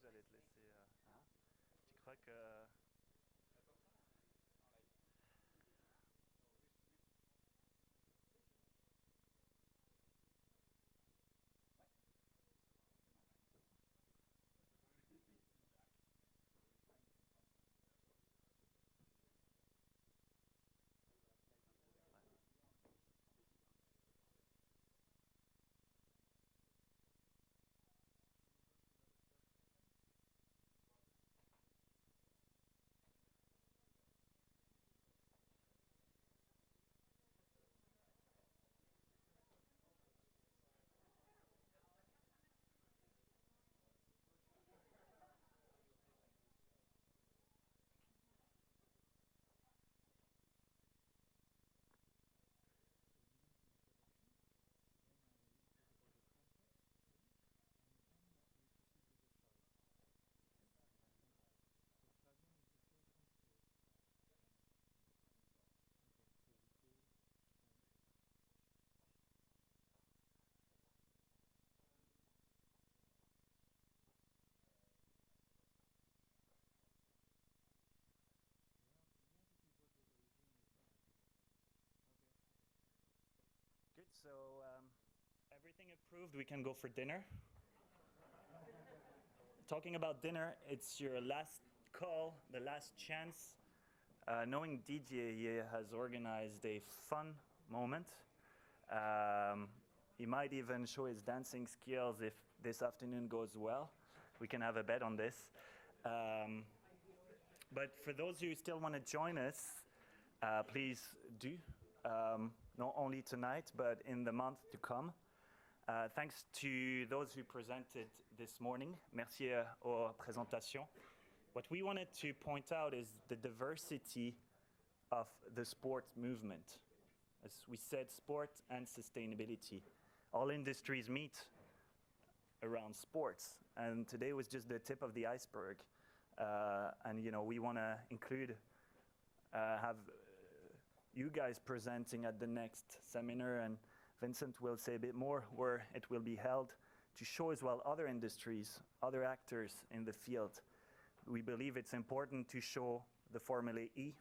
j'allais te laisser. Hein. Tu crois que. Good, so everything approved, we can go for dinner. Talking about dinner, it's your last call, the last chance. Knowing DJ, he has organized a fun moment. He might even show his dancing skills if this afternoon goes well. We can have a bet on this. But for those who still want to join us, please do. Not only tonight, but in the month to come. Thanks to those who presented this morning. Merci aux présentations. What we wanted to point out is the diversity of the sport movement. As we said, sport and sustainability. All industries meet around sports, and today was just the tip of the iceberg. And you know, we want to include, have you guys presenting at the next seminar, and Vincent will say a bit more where it will be held, to show as well other industries, other actors in the field. We believe it's important to show the Formula E,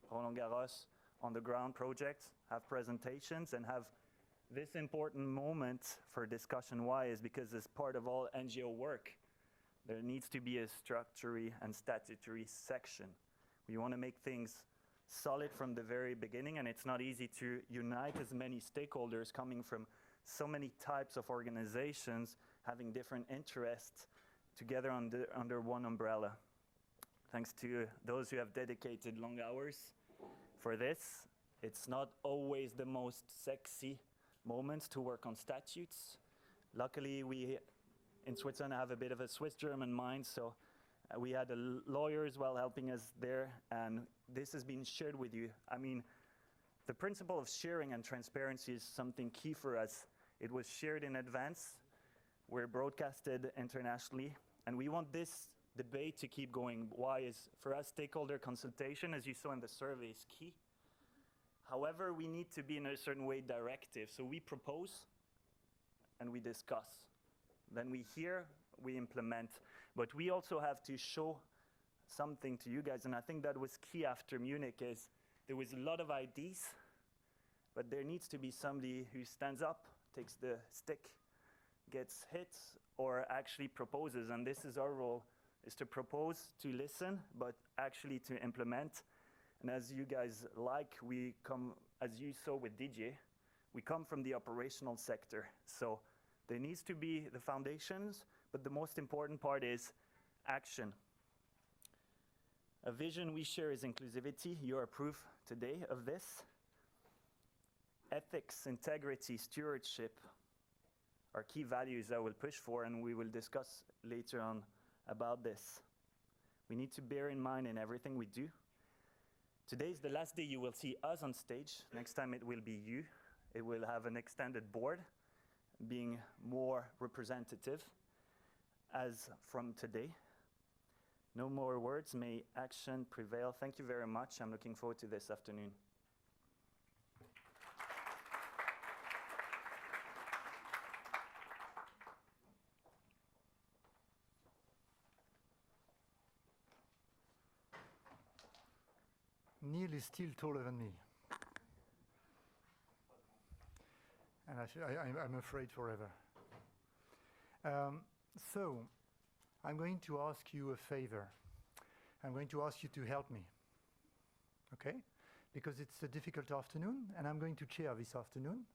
Roland Garros, on the ground projects, have presentations, and have this important moment for discussion. Why? Is because as part of all NGO work, there needs to be a statutory and statutory section. We want to make things solid from the very beginning, and it's not easy to unite as many stakeholders coming from so many types of organizations, having different interests together under one umbrella. Thanks to those who have dedicated long hours for this. It's not always the most sexy moments to work on statutes. Luckily, we in Switzerland have a bit of a Swiss-German mind, so we had a lawyer as well helping us there, and this has been shared with you. I mean, the principle of sharing and transparency is something key for us. It was shared in advance, we're broadcasted internationally, and we want this debate to keep going. Why? Is for us, stakeholder consultation, as you saw in the survey, is key. However, we need to be in a certain way directive. So we propose and we discuss. Then we hear, we implement. But we also have to show something to you guys, and I think that was key after Munich, is there was a lot of ideas, but there needs to be somebody who stands up, takes the stick, gets hit, or actually proposes. And this is our role, is to propose, to listen, but actually to implement. And as you guys like, we come, as you saw with DJ, we come from the operational sector. So there needs to be the foundations, but the most important part is action. A vision we share is inclusivity. You are proof today of this. Ethics, integrity, stewardship are key values I will push for, and we will discuss later on about this. We need to bear in mind in everything we do. Today is the last day you will see us on stage. Next time it will be you. It will have an extended board, being more representative as from today. No more words, may action prevail. Thank you very much. I'm looking forward to this afternoon. Neil is still taller than me. And I'm afraid forever. So, I'm going to ask you a favor. I'm going to ask you to help me. Okay? Because it's a difficult afternoon, and I'm going to chair this afternoon.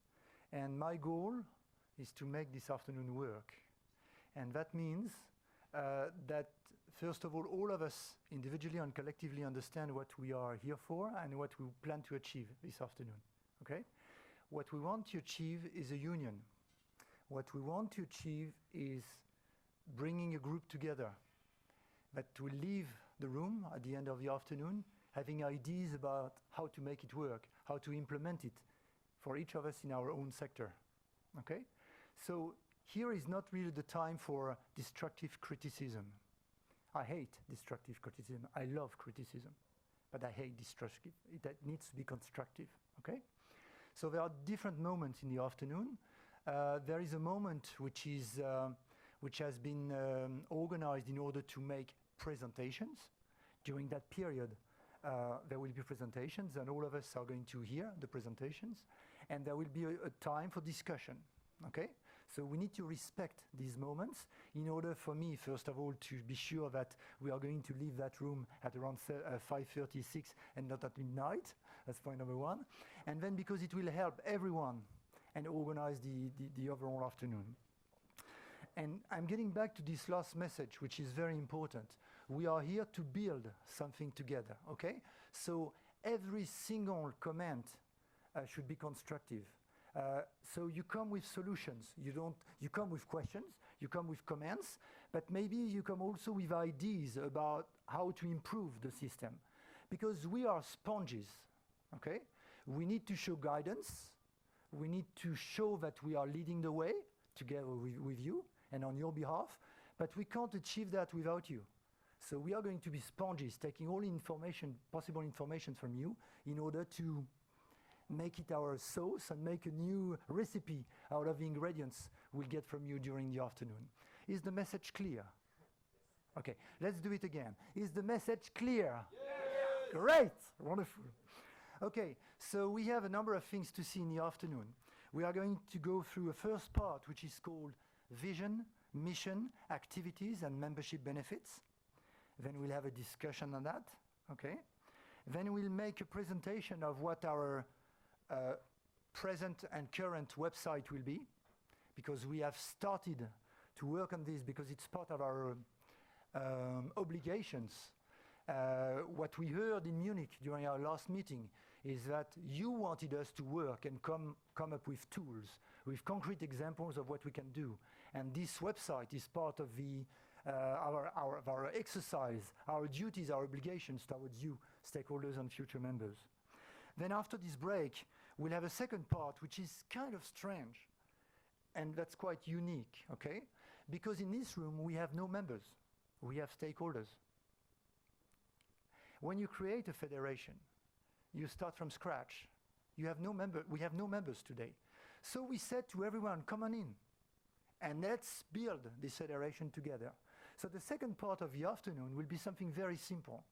And my goal is to make this afternoon work. And that means that, first of all of us individually and collectively understand what we are here for and what we plan to achieve this afternoon. Okay? What we want to achieve is a union. What we want to achieve is bringing a group together that will leave the room at the end of the afternoon having ideas about how to make it work, how to implement it for each of us in our own sector. Okay? So here is not really the time for destructive criticism. I hate destructive criticism. I love criticism, but I hate destructive. It needs to be constructive. Okay? So there are different moments in the afternoon. There is a moment which has been organized in order to make presentations. During that period, there will be presentations, and all of us are going to hear the presentations, and there will be a time for discussion. Okay? So we need to respect these moments in order for me, first of all, to be sure that we are going to leave that room at around 5:36 and not at midnight. That's point number one. And then because it will help everyone and organize the overall afternoon. And I'm getting back to this last message, which is very important. We are here to build something together, okay? So every single comment should be constructive. So you come with solutions. You come with questions, you come with comments, but maybe you come also with ideas about how to improve the system. Because we are sponges, okay? We need to show guidance. We need to show that we are leading the way together with you and on your behalf, but we can't achieve that without you. So we are going to be sponges, taking all information, possible information from you in order to make it our sauce and make a new recipe out of the ingredients we'll get from you during the afternoon. Is the message clear? Okay, let's do it again. Is the message clear? Yes! Great, wonderful. Okay, so we have a number of things to see in the afternoon. We are going to go through a first part, which is called vision, mission, activities, and membership benefits. Then we'll have a discussion on that, okay? Then we'll make a presentation of what our present and current website will be, because we have started to work on this because it's part of our obligations. What we heard in Munich during our last meeting is that you wanted us to work and come up with tools, with concrete examples of what we can do. And this website is part of our exercise, our duties, our obligations towards you, stakeholders and future members. Then after this break, we'll have a second part, which is kind of strange. And that's quite unique, okay? Because in this room, we have no members. We have stakeholders. When you create a federation, you start from scratch. We have no members today. So we said to everyone, come on in, and let's build this federation together. So the second part of the afternoon will be something very simple.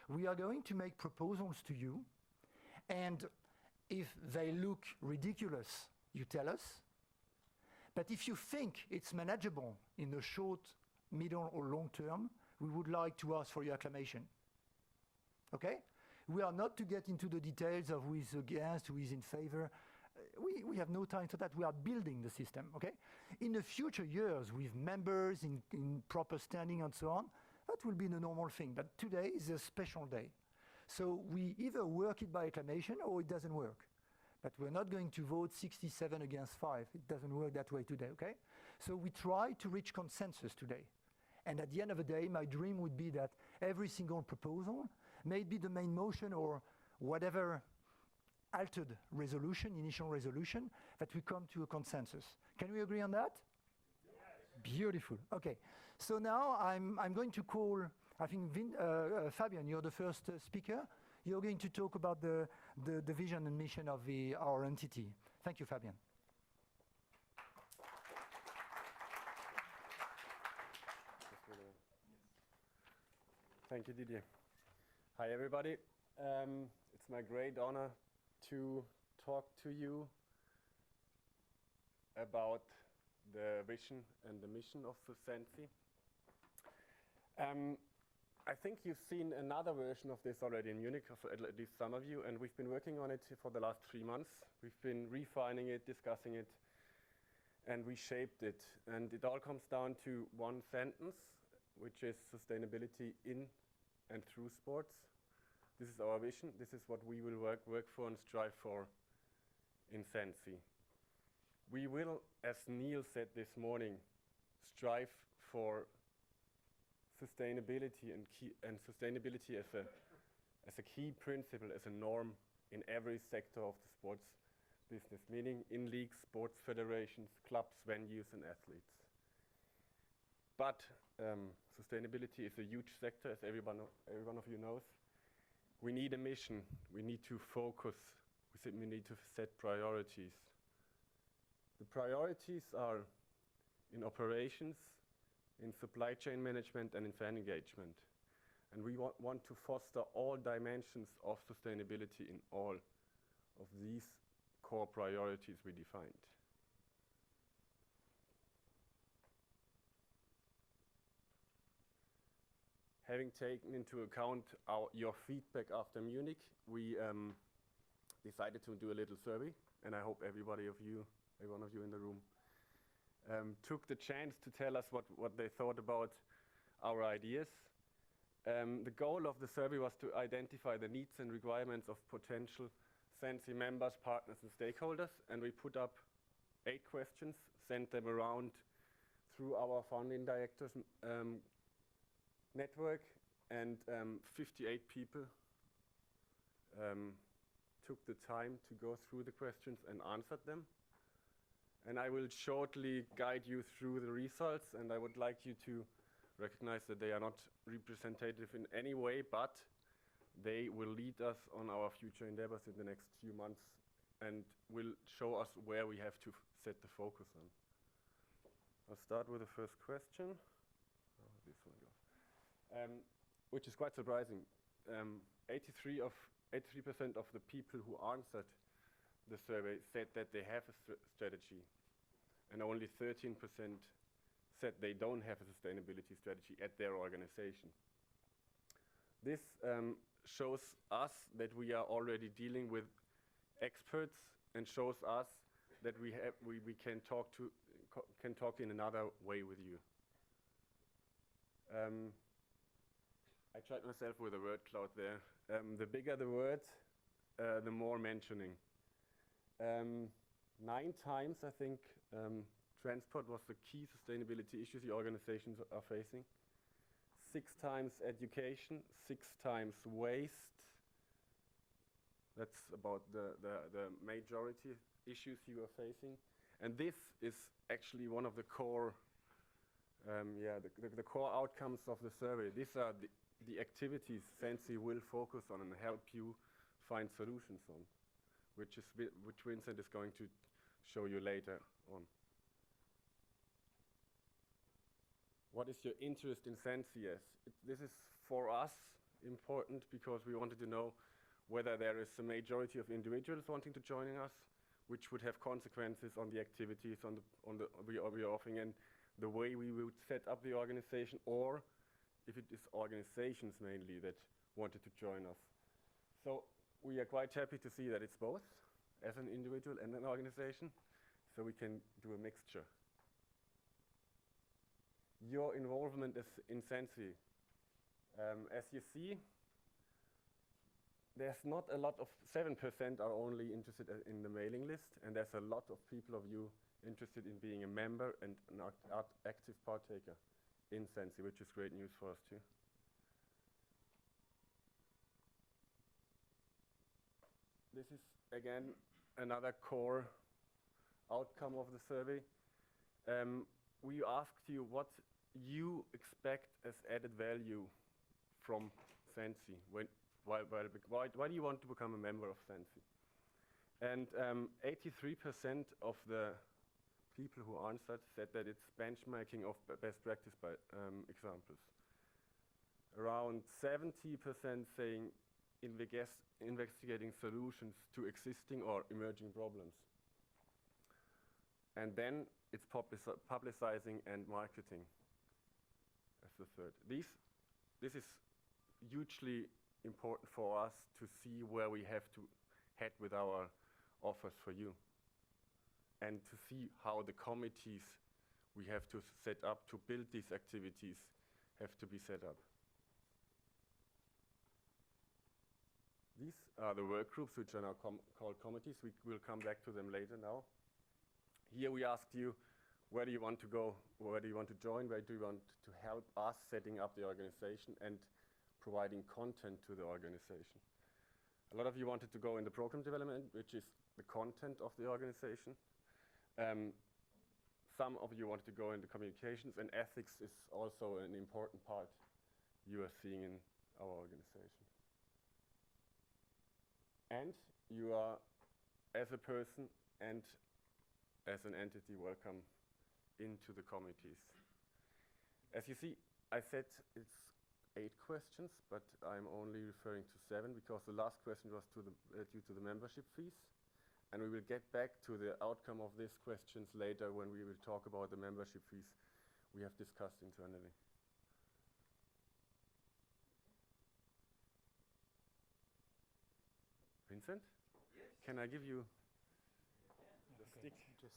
We are going to make proposals to you, and if they look ridiculous, you tell us. But if you think it's manageable in the short, middle, or long term, we would like to ask for your acclamation. Okay? We are not to get into the details of who is against, who is in favor. We have no time for that. We are building the system, okay? In the future years, with members in proper standing and so on, that will be the normal thing. But today is a special day. So we either work it by acclamation or it doesn't work. But we're not going to vote 67 against 5. It doesn't work that way today, okay? So we try to reach consensus today. And at the end of the day, my dream would be that every single proposal, maybe the main motion or whatever altered resolution, initial resolution, that we come to a consensus. Can we agree on that? Yes. Beautiful. Okay. So now I'm going to call, I think, Fabian, you're the first speaker. You're going to talk about the vision and mission of our entity. Thank you, Fabian. Thank you, Didier. Hi, everybody. my great honor to talk to you about the vision and the mission of the SandSI. I think you've seen another version of this already in Munich, at least some of you, and we've been working on it for the last 3 months. We've been refining it, discussing it, and we shaped it. And it all comes down to one sentence, which is sustainability in and through sports. This is our vision. This is what we will work for and strive for in SandSI. We will, as Neil said this morning, strive for sustainability and sustainability as a key principle, as a norm in every sector of the sports business, meaning in leagues, sports federations, clubs, venues, and athletes. But sustainability is a huge sector, as every one of you knows. We need a mission. We need to focus. We need to set priorities. The priorities are in operations, in supply chain management, and in fan engagement. And we want to foster all dimensions of sustainability in all of these core priorities we defined. Having taken into account your feedback after Munich, we decided to do a little survey, and I hope every one of you in the room took the chance to tell us what they thought about our ideas. The goal of the survey was to identify the needs and requirements of potential SandSI members, partners, and stakeholders, and we put up 8 questions, sent them around through our founding directors network, and 58 people took the time to go through the questions and answered them. And I will shortly guide you through the results, and I would like you to recognize that they are not representative in any way, but they will lead us on our future endeavors in the next few months and will show us where we have to set the focus on. I'll start with the first question. This one goes. Which is quite surprising. 83% of the people who answered the survey said that they have a strategy, and only 13% said they don't have a sustainability strategy at their organization. This shows us that we are already dealing with experts, and shows us that we can talk in another way with you. I tried myself with a word cloud there. The bigger the word, the more mentioning. 9 times, I think, transport was the key sustainability issues the organizations are facing. 6 times education, 6 times waste. That's about the majority issues you are facing. And this is actually one of the core, the core outcomes of the survey. These are the activities SandSI will focus on and help you find solutions on, which Vincent is going to show you later on. What is your interest in SandSI? This is for us important because we wanted to know whether there is a majority of individuals wanting to join us, which would have consequences on the activities we are offering and the way we would set up the organization, or if it is organizations mainly that wanted to join us. So we are quite happy to see that it's both, as an individual and an organization, so we can do a mixture. Your involvement is in SandSI. As you see, there's not a lot of, 7% are only interested in the mailing list, and there's a lot of people of you interested in being a member and an active partaker in SandSI, which is great news for us too. This is, again, another core outcome of the survey. We asked you what you expect as added value from SandSI. Why do you want to become a member of SandSI? And 83% of the people who answered said that it's benchmarking of best practice by examples. Around 70% saying investigating solutions to existing or emerging problems. And then it's publicizing and marketing as the third. This is hugely important for us to see where we have to head with our offers for you, and to see how the committees we have to set up to build these activities have to be set up. These are the work groups, which are now called committees. We will come back to them later now. Here we asked you, where do you want to go? Where do you want to join? Where do you want to help us setting up the organization and providing content to the organization? A lot of you wanted to go in the program development, which is the content of the organization. Some of you wanted to go into communications, and ethics is also an important part you are seeing in our organization. And you are, as a person and as an entity, welcome into the committees. As you see, I said it's 8 questions, but I'm only referring to 7 because the last question was due to the membership fees. And we will get back to the outcome of these questions later when we will talk about the membership fees we have discussed internally. Vincent? Yes. Can I give you the stick? Just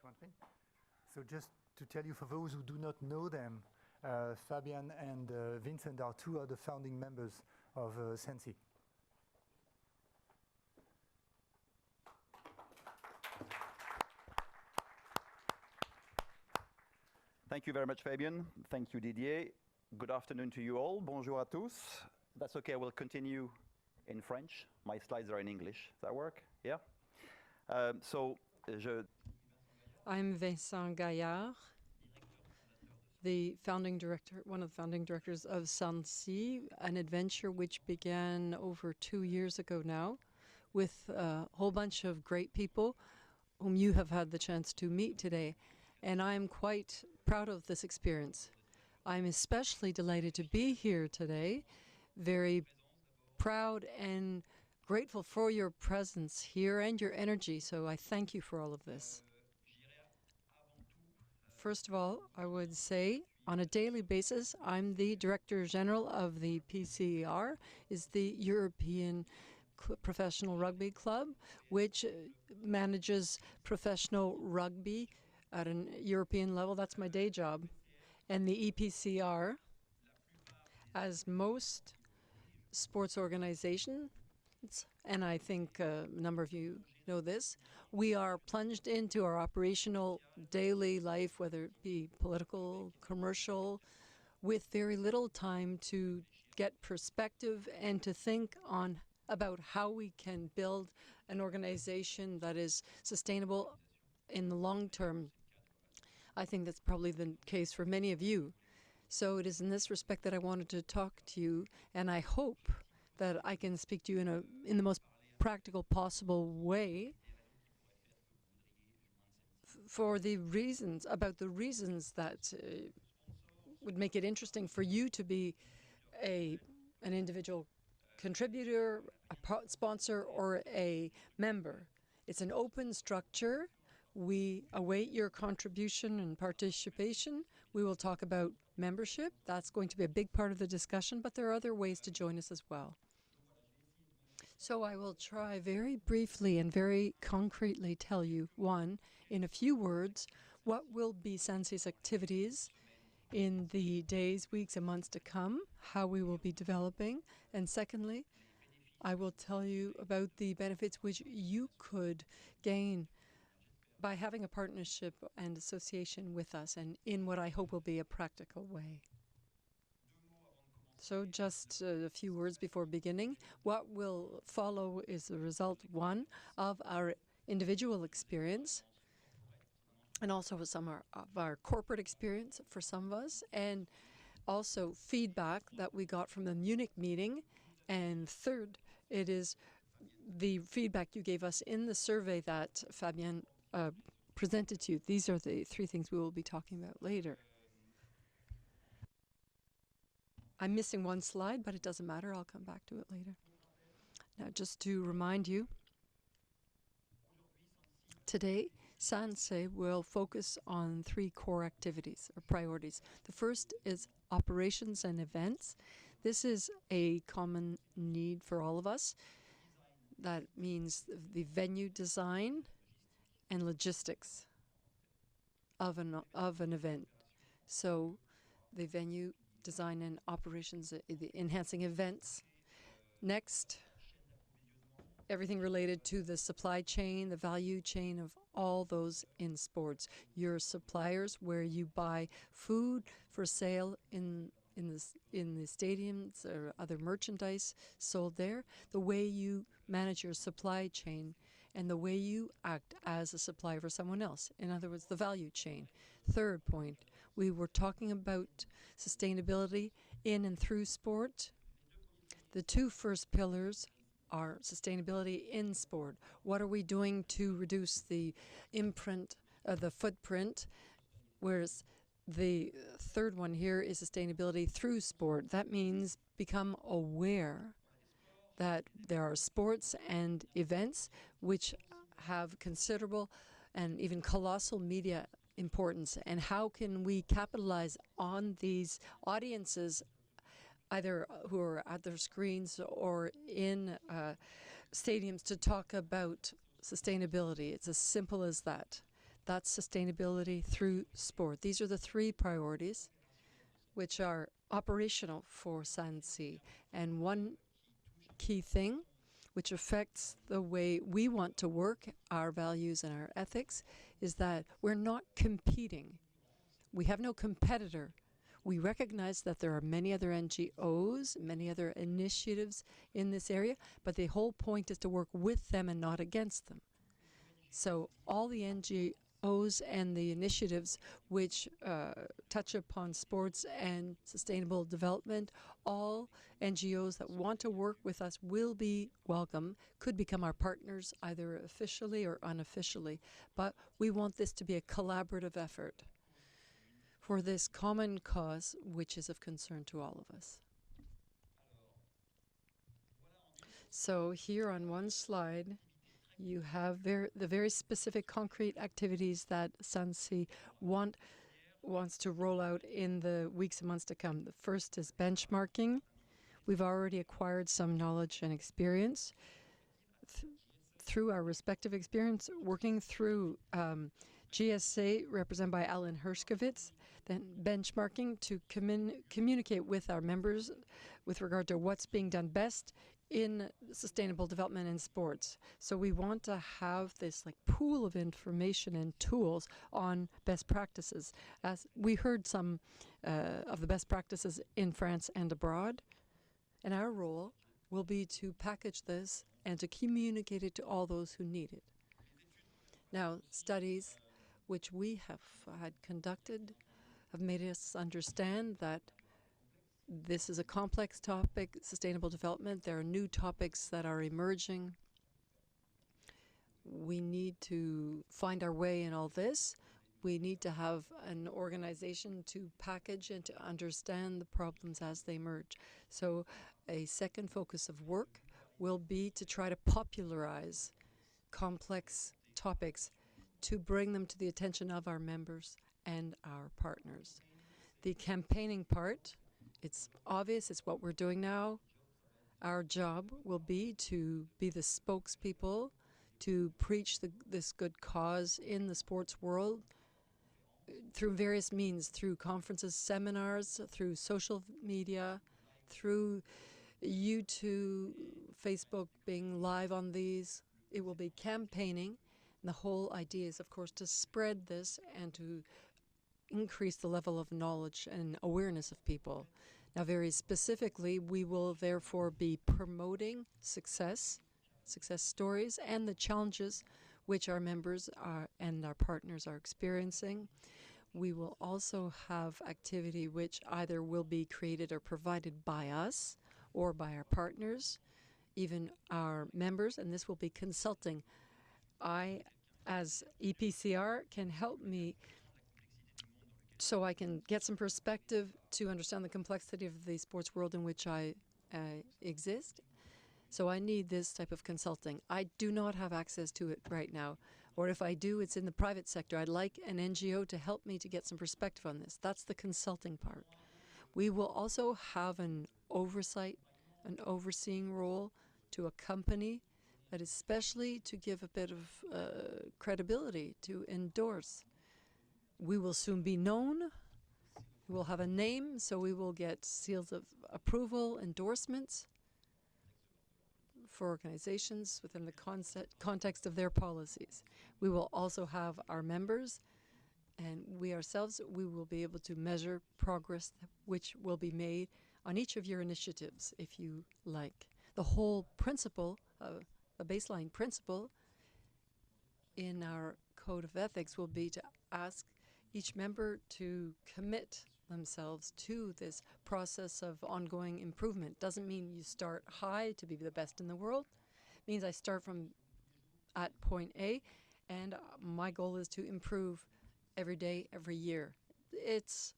one thing. So just to tell you, for those who do not know them, Fabian and Vincent are 2 of the founding members of SandSI. Thank you very much, Fabian. Thank you, Didier. Good afternoon to you all. Bonjour à tous. That's okay, I will continue in French. My slides are in English. Does that work? Yeah? I'm Vincent Gaillard, the founding director, one of the founding directors of SandSI, an adventure which began over 2 years ago now with a whole bunch of great people whom you have had the chance to meet today. And I'm quite proud of this experience. I'm especially delighted to be here today, very proud and grateful for your presence here and your energy, so I thank you for all of this. First of all, I would say on a daily basis, I'm the Director General of the PCER, is the European Professional Rugby Club, which manages professional rugby at a European level. That's my day job. And the EPCR, as most sports organizations, and I think a number of you know this, we are plunged into our operational daily life, whether it be political, commercial, with very little time to get perspective and to think about how we can build an organization that is sustainable in the long term. I think that's probably the case for many of you. So it is in this respect that I wanted to talk to you, and I hope that I can speak to you in the most practical possible way for the reasons that would make it interesting for you to be an individual contributor, a sponsor, or a member. It's an open structure. We await your contribution and participation. We will talk about membership. That's going to be a big part of the discussion, but there are other ways to join us as well. So I will try very briefly and very concretely tell you, one, in a few words, what will be SandSI's activities in the days, weeks, and months to come, how we will be developing, and secondly, I will tell you about the benefits which you could gain by having a partnership and association with us, and in what I hope will be a practical way. So just a few words before beginning. What will follow is the result, one, of our individual experience, and also some of our corporate experience for some of us, and also feedback that we got from the Munich meeting. And third, it is the feedback you gave us in the survey that Fabien presented to you. These are the 3 things we will be talking about later. I'm missing one slide, but it doesn't matter. I'll come back to it later. Now, just to remind you, today, SandSI will focus on 3 core activities or priorities. The first is operations and events. This is a common need for all of us. That means the venue design and logistics of an event. So the venue design and operations, the enhancing events. Next, everything related to the supply chain, the value chain of all those in sports. Your suppliers, where you buy food for sale in the stadiums or other merchandise sold there, the way you manage your supply chain, and the way you act as a supplier for someone else. In other words, the value chain. Third point, we were talking about sustainability in and through sport. The 2 first pillars are sustainability in sport. What are we doing to reduce the imprint, the footprint? Whereas the third one here is sustainability through sport. That means become aware that there are sports and events which have considerable and even colossal media importance. And how can we capitalize on these audiences, either who are at their screens or in stadiums, to talk about sustainability? It's as simple as that. That's sustainability through sport. These are the 3 priorities which are operational for SandSI. And one key thing which affects the way we want to work, our values and our ethics, is that we're not competing. We have no competitor. We recognize that there are many other NGOs, many other initiatives in this area, but the whole point is to work with them and not against them. So all the NGOs and the initiatives which touch upon sports and sustainable development, all NGOs that want to work with us will be welcome, could become our partners either officially or unofficially, but we want this to be a collaborative effort for this common cause which is of concern to all of us. So here on one slide, you have the very specific concrete activities that SandSI wants to roll out in the weeks and months to come. The first is benchmarking. We've already acquired some knowledge and experience through our respective experience working through GSA, represented by Alan Hershkovitz, then benchmarking to communicate with our members with regard to what's being done best in sustainable development in sports. So we want to have this pool of information and tools on best practices. As we heard some of the best practices in France and abroad, and our role will be to package this and to communicate it to all those who need it. Now, studies which we have had conducted have made us understand that this is a complex topic, sustainable development. There are new topics that are emerging. We need to find our way in all this. We need to have an organization to package and to understand the problems as they emerge. So a second focus of work will be to try to popularize complex topics to bring them to the attention of our members and our partners. The campaigning part, it's obvious, it's what we're doing now. Our job will be to be the spokespeople, to preach this good cause in the sports world through various means, through conferences, seminars, through social media, through YouTube, Facebook, being live on these. It will be campaigning. And the whole idea is, of course, to spread this and to increase the level of knowledge and awareness of people. Now, very specifically, we will therefore be promoting success stories, and the challenges which our members and our partners are experiencing. We will also have activity which either will be created or provided by us or by our partners, even our members, and this will be consulting. I, as EPCR, can help me so I can get some perspective to understand the complexity of the sports world in which I exist. So I need this type of consulting. I do not have access to it right now. Or if I do, it's in the private sector. I'd like an NGO to help me to get some perspective on this. That's the consulting part. We will also have an oversight, an overseeing role to a company that is specially to give a bit of credibility, to endorse. We will soon be known. We will have a name, so we will get seals of approval, endorsements for organizations within the context of their policies. We will also have our members, and we ourselves, we will be able to measure progress which will be made on each of your initiatives, if you like. The whole principle, a baseline principle in our code of ethics will be to ask each member to commit themselves to this process of ongoing improvement. Doesn't mean you start high to be the best in the world. It means I start from at point A, and my goal is to improve every day, every year. It's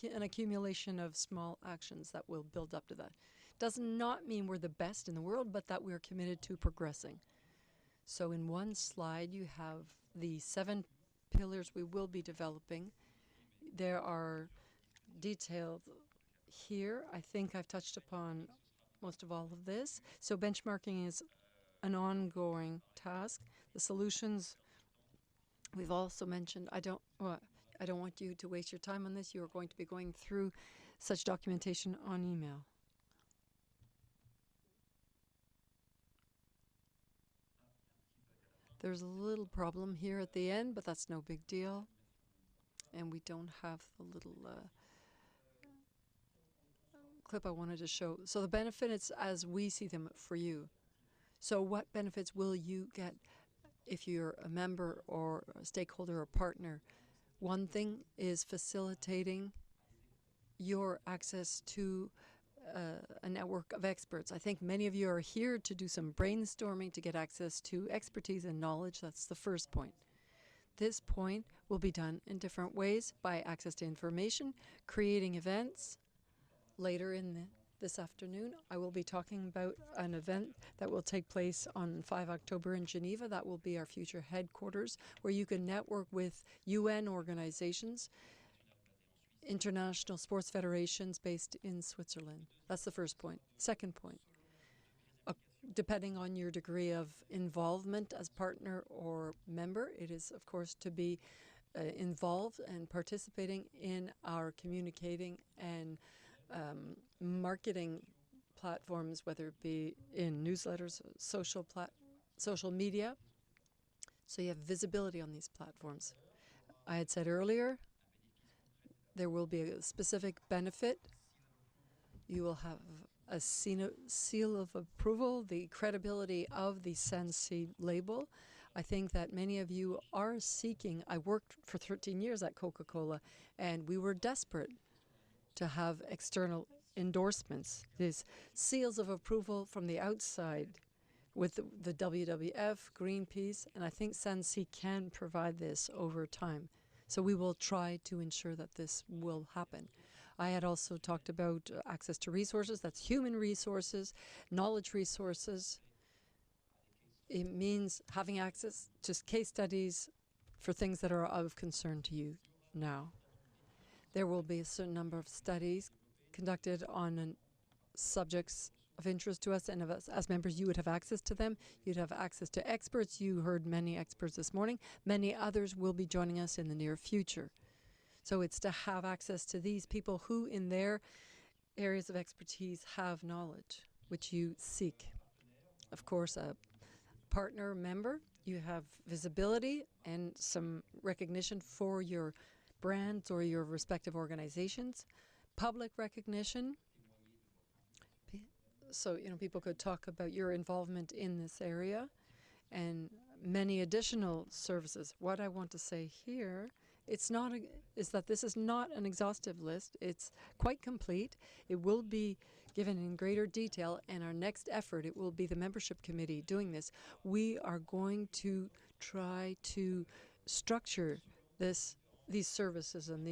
an accumulation of small actions that will build up to that. Does not mean we're the best in the world, but that we're committed to progressing. So in one slide, you have the 7 pillars we will be developing. There are detailed here. I think I've touched upon most of all of this. So benchmarking is an ongoing task. The solutions we've also mentioned. I don't want you to waste your time on this. You are going to be going through such documentation on email. There's a little problem here at the end, but that's no big deal. And we don't have the little clip I wanted to show. So the benefits as we see them for you. So what benefits will you get if you're a member or a stakeholder or partner? One thing is facilitating your access to a network of experts. I think many of you are here to do some brainstorming to get access to expertise and knowledge. That's the first point. This point will be done in different ways by access to information, creating events. Later in this afternoon, I will be talking about an event that will take place on 5 October in Geneva. That will be our future headquarters, where you can network with UN organizations, international sports federations based in Switzerland. That's the first point. Second point, depending on your degree of involvement as partner or member, it is, of course, to be involved and participating in our communicating and marketing platforms, whether it be in newsletters, social media, so you have visibility on these platforms. I had said earlier, there will be a specific benefit. You will have a seal of approval, the credibility of the SandSI label. I think that many of you are seeking. I worked for 13 years at Coca-Cola, and we were desperate to have external endorsements, these seals of approval from the outside with the WWF, Greenpeace, and I think SandSI can provide this over time. So we will try to ensure that this will happen. I had also talked about access to resources. That's human resources, knowledge resources. It means having access to case studies for things that are of concern to you now. There will be a certain number of studies conducted on subjects of interest to us, and as members you would have access to them. You'd have access to experts. You heard many experts this morning. Many others will be joining us in the near future. So it's to have access to these people who in their areas of expertise have knowledge, which you seek. Of course, a partner member, you have visibility and some recognition for your brands or your respective organizations. Public recognition. So, people could talk about your involvement in this area and many additional services. What I want to say here, is that this is not an exhaustive list. It's quite complete. It will be given in greater detail, and our next effort, it will be the membership committee doing this. We are going to try to structure these services and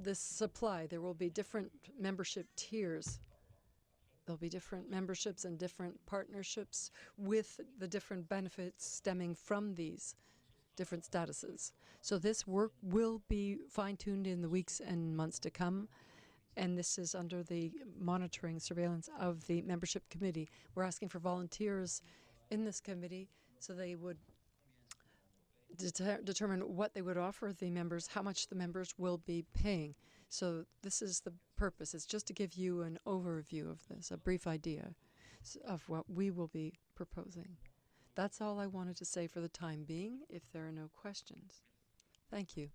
this supply. There will be different membership tiers. There'll be different memberships and different partnerships with the different benefits stemming from these different statuses. So this work will be fine-tuned in the weeks and months to come, and this is under the monitoring surveillance of the membership committee. We're asking for volunteers in this committee so they would determine what they would offer the members, how much the members will be paying. So this is the purpose. It's just to give you an overview of this, a brief idea of what we will be proposing. That's all I wanted to say for the time being, if there are no questions. Thank you.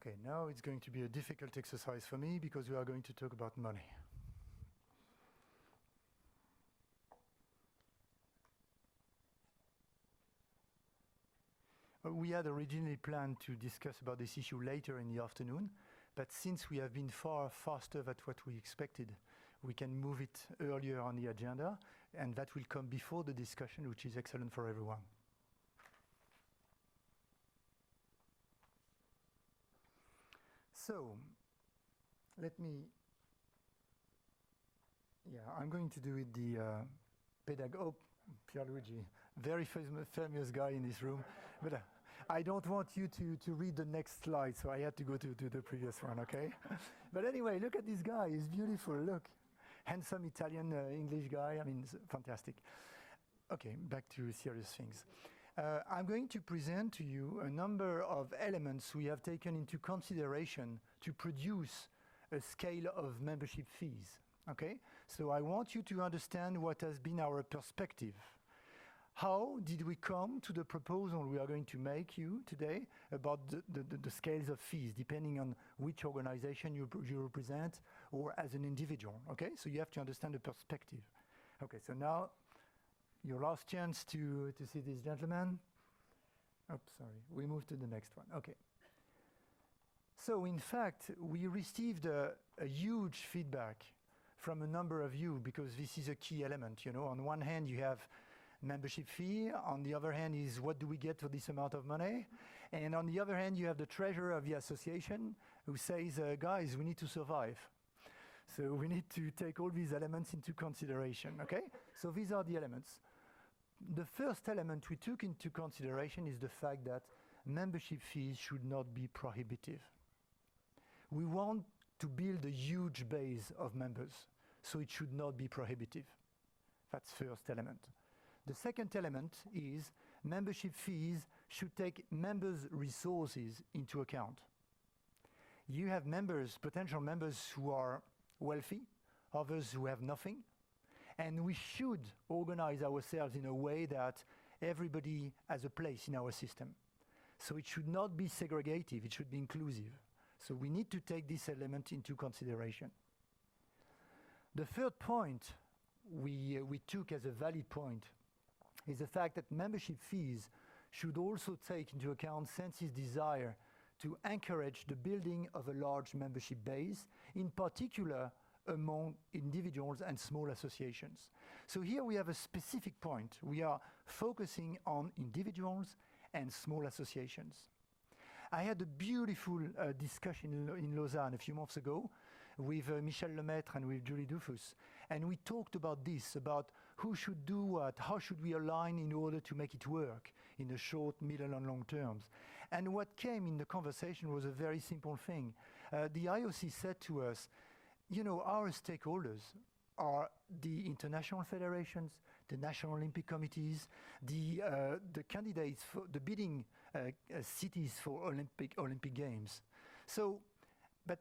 Okay, now it's going to be a difficult exercise for me because we are going to talk about money. We had originally planned to discuss about this issue later in the afternoon, but since we have been far faster than what we expected, we can move it earlier on the agenda, and that will come before the discussion, which is excellent for everyone. So, I'm going to do it the pedagogue, Pierluigi, very famous guy in this room, but I don't want you to read the next slide, so I had to go to the previous one, okay? But anyway, look at this guy, he's beautiful, look. Handsome Italian English guy, I mean, fantastic. Okay, back to serious things. I'm going to present to you a number of elements we have taken into consideration to produce a scale of membership fees, okay? So I want you to understand what has been our perspective. How did we come to the proposal we are going to make you today about the scales of fees, depending on which organization you represent or as an individual, okay? So you have to understand the perspective. Okay, so now your last chance to see this gentleman. Oops, sorry, we move to the next one, okay. So in fact, we received a huge feedback from a number of you because this is a key element, you know. On one hand, you have membership fee. On the other hand is what do we get for this amount of money? And on the other hand, you have the treasurer of the association who says, guys, we need to survive. So we need to take all these elements into consideration, okay? So these are the elements. The first element we took into consideration is the fact that membership fees should not be prohibitive. We want to build a huge base of members, so it should not be prohibitive. That's first element. The second element is membership fees should take members' resources into account. You have members, potential members who are wealthy, others who have nothing, and we should organize ourselves in a way that everybody has a place in our system. So it should not be segregative, it should be inclusive. So we need to take this element into consideration. The third point we took as a valid point is the fact that membership fees should also take into account SandSI's desire to encourage the building of a large membership base, in particular among individuals and small associations. So here we have a specific point. We are focusing on individuals and small associations. I had a beautiful discussion in Lausanne a few months ago with Michel Lemaitre and with Julie Dufus, and we talked about this, about who should do what, how should we align in order to make it work in the short, middle and long terms. And what came in the conversation was a very simple thing. The IOC said to us, you know, our stakeholders are the international federations, the National Olympic Committees, the candidates for the bidding cities for Olympic Games. So, but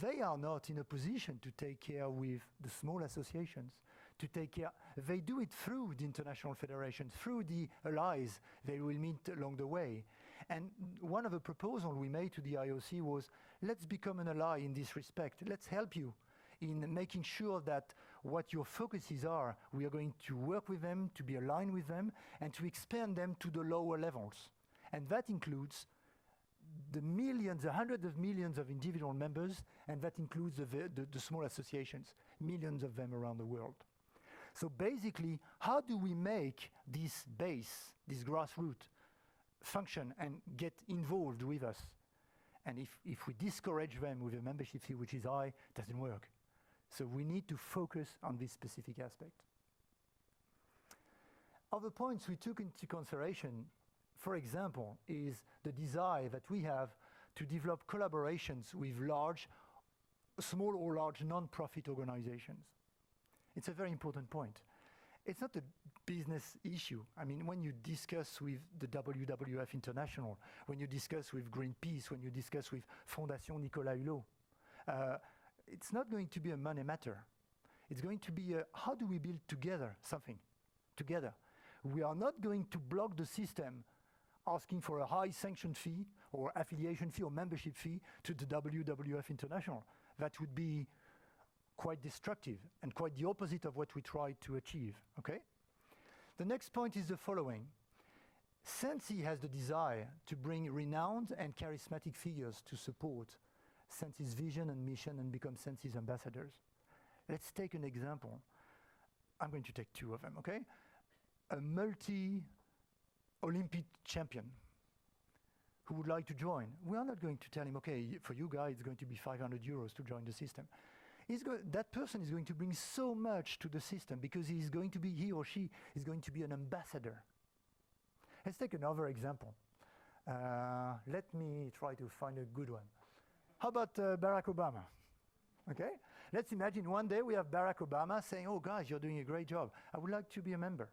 they are not in a position to take care with the small associations, to take care. They do it through the international federations, through the allies they will meet along the way. And one of the proposals we made to the IOC was, let's become an ally in this respect. Let's help you in making sure that what your focuses are, we are going to work with them, to be aligned with them, and to expand them to the lower levels. And that includes the millions, the hundreds of millions of individual members, and that includes the small associations, millions of them around the world. So basically, how do we make this base, this grassroots, function and get involved with us? And if we discourage them with a membership fee which is high, it doesn't work. So we need to focus on this specific aspect. Other points we took into consideration, for example, is the desire that we have to develop collaborations with small or large non-profit organizations. It's a very important point. It's not a business issue. I mean, when you discuss with the WWF International, when you discuss with Greenpeace, when you discuss with Fondation Nicolas Hulot, it's not going to be a money matter. It's going to be how do we build together something, together. We are not going to block the system asking for a high sanction fee or affiliation fee or membership fee to the WWF International. That would be quite destructive and quite the opposite of what we try to achieve, okay? The next point is the following. SandSI has the desire to bring renowned and charismatic figures to support SandSI's vision and mission and become SandSI's ambassadors. Let's take an example. I'm going to take two of them, okay? A multi-Olympic champion who would like to join. We are not going to tell him, okay, for you guys, it's going to be 500 euros to join the system. That person is going to bring so much to the system because he or she is going to be an ambassador. Let's take another example. Let me try to find a good one. How about Barack Obama? Okay? Let's imagine one day we have Barack Obama saying, oh guys, you're doing a great job. I would like to be a member.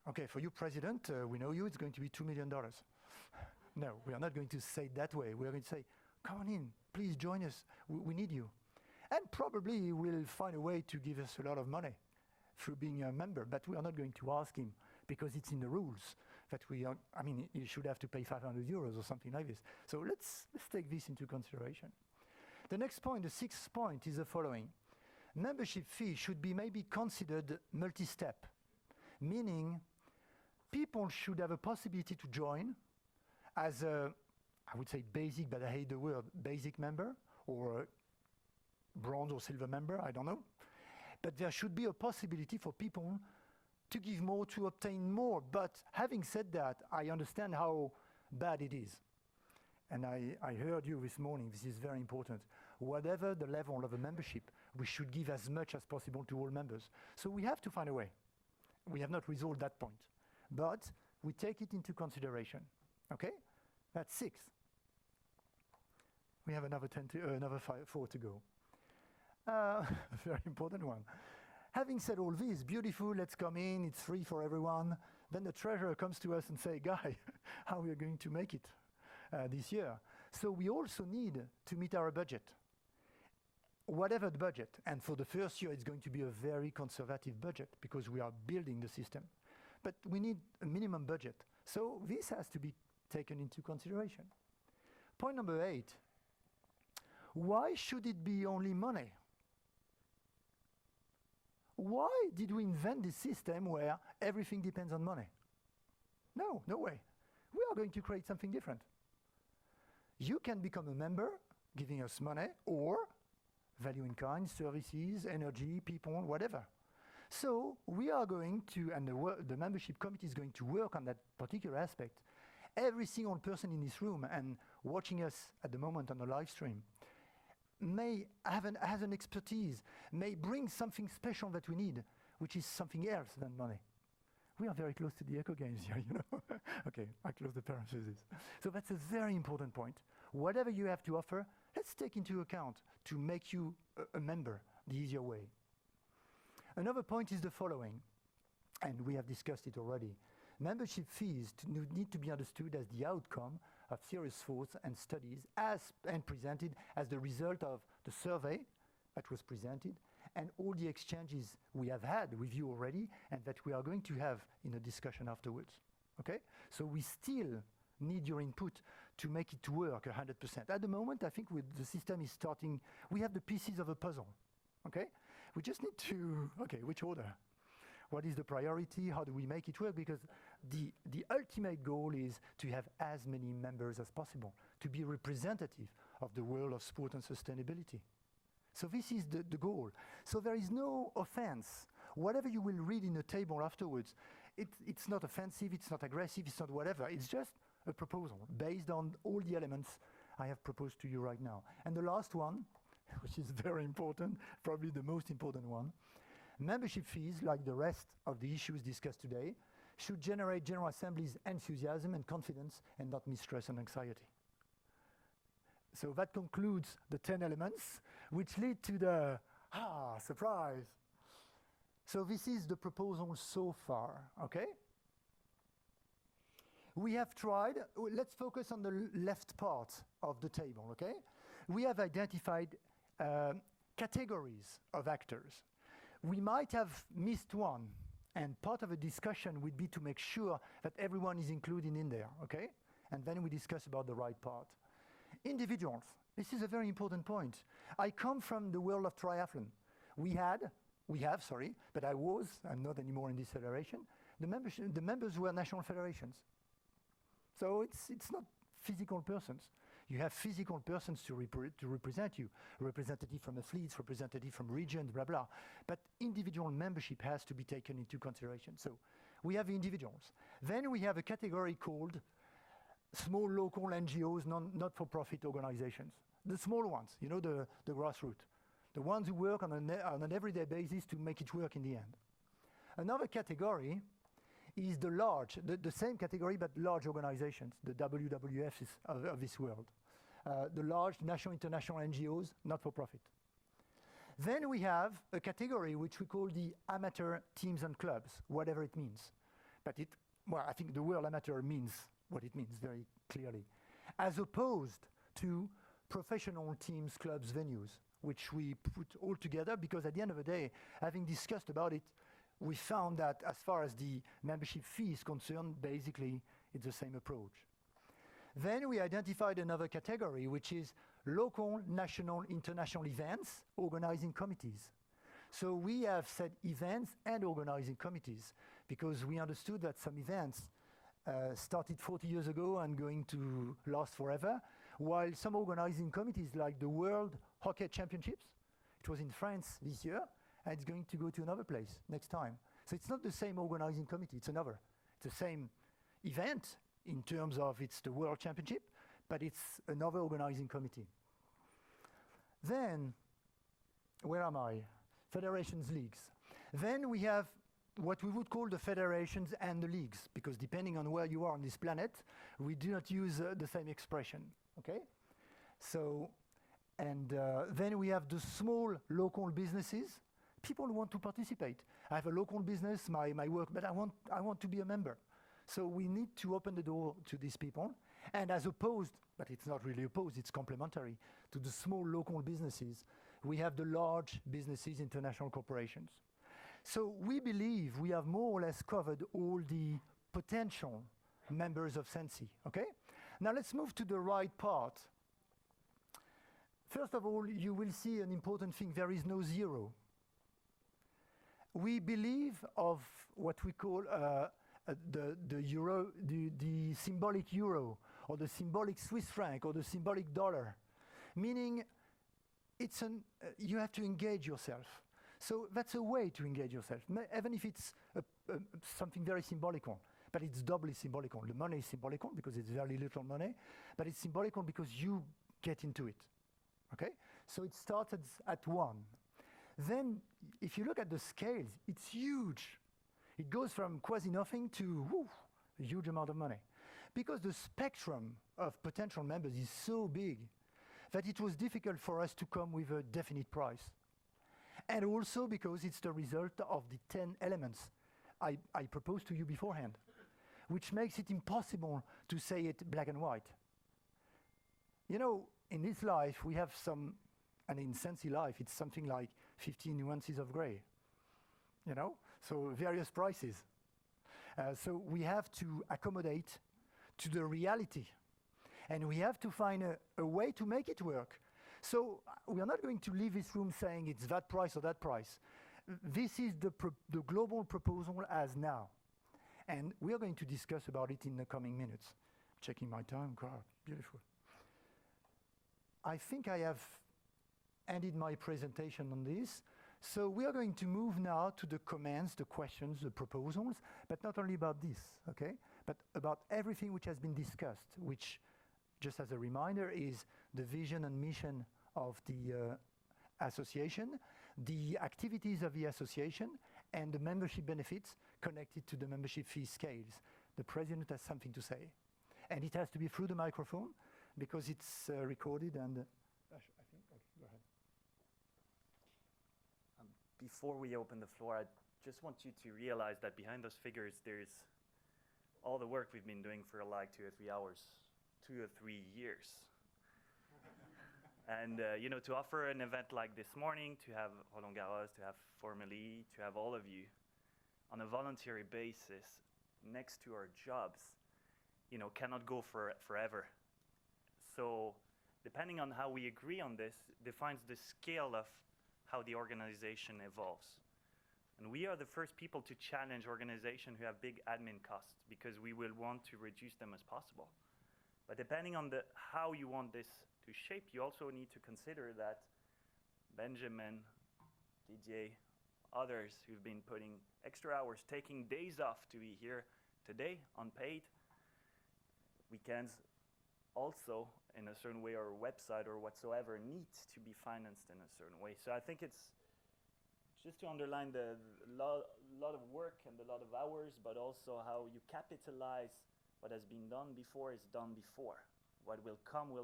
Okay, for you, President, we know you, it's going to be $2 million. No, we are not going to say it that way. We are going to say, come on in, please join us, we need you. And probably he will find a way to give us a lot of money through being a member, but we are not going to ask him because it's in the rules that he should have to pay 500 euros or something like this. So let's take this into consideration. The next point, the sixth point, is the following. Membership fee should be maybe considered multi-step, meaning people should have a possibility to join as a, I would say basic, but I hate the word, basic member, or a bronze or silver member, I don't know. But there should be a possibility for people to give more, to obtain more. But having said that, I understand how bad it is. And I heard you this morning, this is very important. Whatever the level of a membership, we should give as much as possible to all members. So we have to find a way. We have not resolved that point. But we take it into consideration. Okay? That's 6. We have another 4 to go. A very important one. Having said all this, beautiful, let's come in, it's free for everyone. Then the treasurer comes to us and say, guy, how are we going to make it this year? So we also need to meet our budget. Whatever the budget, and for the first year it's going to be a very conservative budget because we are building the system. But we need a minimum budget. So this has to be taken into consideration. Point number 8. Why should it be only money? Why did we invent this system where everything depends on money? No, no way. We are going to create something different. You can become a member, giving us money, or value in kind, services, energy, people, whatever. So we are going to, and the membership committee is going to work on that particular aspect. Every single person in this room and watching us at the moment on the live stream has an expertise, may bring something special that we need, which is something else than money. We are very close to the eco games here, you know. Okay, I close the parenthesis. So that's a very important point. Whatever you have to offer, let's take into account to make you a member the easier way. Another point is the following, and we have discussed it already. Membership fees need to be understood as the outcome of serious thoughts and studies and presented as the result of the survey that was presented and all the exchanges we have had with you already and that we are going to have in a discussion afterwards. Okay? So we still need your input to make it work 100%. At the moment, I think the system is starting, we have the pieces of a puzzle. Okay? We just need to, okay, which order? What is the priority? How do we make it work? Because the ultimate goal is to have as many members as possible, to be representative of the world of sport and sustainability. So this is the goal. So there is no offense. Whatever you will read in the table afterwards, it's not offensive, it's not aggressive, it's not whatever. It's just a proposal based on all the elements I have proposed to you right now. And the last one, which is very important, probably the most important one, membership fees, like the rest of the issues discussed today, should generate General Assembly's enthusiasm and confidence and not mistrust and anxiety. So that concludes the 10 elements, which lead to the, surprise. So this is the proposal so far, okay? We have tried, let's focus on the left part of the table, okay? We have identified categories of actors. We might have missed one, and part of the discussion would be to make sure that everyone is included in there, okay? And then we discuss about the right part. Individuals, this is a very important point. I come from the world of triathlon. We have, but I'm not anymore in this federation. The members were national federations. So it's not physical persons. You have physical persons to represent you, representative from athletes, representative from regions, blah, blah. But individual membership has to be taken into consideration. So we have individuals. Then we have a category called small local NGOs, not-for-profit organizations. The small ones, you know, the grassroots. The ones who work on an everyday basis to make it work in the end. Another category is the large, the same category but large organizations, the WWFs of this world. The large national, international NGOs, not-for-profit. Then we have a category which we call the amateur teams and clubs, whatever it means. But I think the word amateur means what it means very clearly, as opposed to professional teams, clubs, venues, which we put all together because at the end of the day, having discussed about it, we found that as far as the membership fee is concerned, basically it's the same approach. Then we identified another category, which is local, national, international events, organizing committees. So we have said events and organizing committees because we understood that some events started 40 years ago and going to last forever, while some organizing committees like the World Hockey Championships, it was in France this year, and it's going to go to another place next time. So it's not the same organizing committee, it's another. It's the same event in terms of it's the World Championship, but it's another organizing committee. Then, where am I? Federations, leagues. Then we have what we would call the federations and the leagues, because depending on where you are on this planet, we do not use the same expression, okay? So, and then we have the small local businesses, people who want to participate. I have a local business, my work, but I want to be a member. So we need to open the door to these people. And as opposed, but it's not really opposed, it's complementary, to the small local businesses, we have the large businesses, international corporations. So we believe we have more or less covered all the potential members of SandSI, okay? Now let's move to the right part. First of all, you will see an important thing, there is no zero. We believe of what we call the euro, the symbolic euro, or the symbolic Swiss franc, or the symbolic dollar, meaning it's you have to engage yourself. So that's a way to engage yourself, even if it's something very symbolical, but it's doubly symbolical. The money is symbolical because it's very little money, but it's symbolical because you get into it, okay? So it started at 1. Then, if you look at the scales, it's huge. It goes from quasi-nothing to a huge amount of money. Because the spectrum of potential members is so big that it was difficult for us to come with a definite price. And also because it's the result of the 10 elements I proposed to you beforehand, which makes it impossible to say it black and white. You know, in this life, we have some, and in SandSI life, it's something like 15 nuances of gray, you know? So various prices. So we have to accommodate to the reality. And we have to find a way to make it work. So we are not going to leave this room saying it's that price or that price. this is the global proposal as now. And we are going to discuss about it in the coming minutes. Checking my time, God, beautiful. I think I have ended my presentation on this. So we are going to move now to the comments, the questions, the proposals, but not only about this, okay? But about everything which has been discussed, which, just as a reminder, is the vision and mission of the association, the activities of the association, and the membership benefits connected to the membership fee scales. The president has something to say. And it has to be through the microphone because it's recorded and I think, okay, go ahead. Before we open the floor, I just want you to realize that behind those figures, there's all the work we've been doing for like 2 or 3 hours, 2 or 3 years. And you know, to offer an event like this morning, to have Roland Garros, to have Formally, to have all of you on a voluntary basis next to our jobs, you know, cannot go forever. So depending on how we agree on this, defines the scale of how the organization evolves. And we are the first people to challenge organizations who have big admin costs because we will want to reduce them as possible. But depending on how you want this to shape, you also need to consider that Benjamin, Didier, others who've been putting extra hours, taking days off to be here today, unpaid, weekends also in a certain way, or website or whatsoever needs to be financed in a certain way. So I think it's just to underline the lot of work and a lot of hours, but also how you capitalize what has been done before is done before. What will come,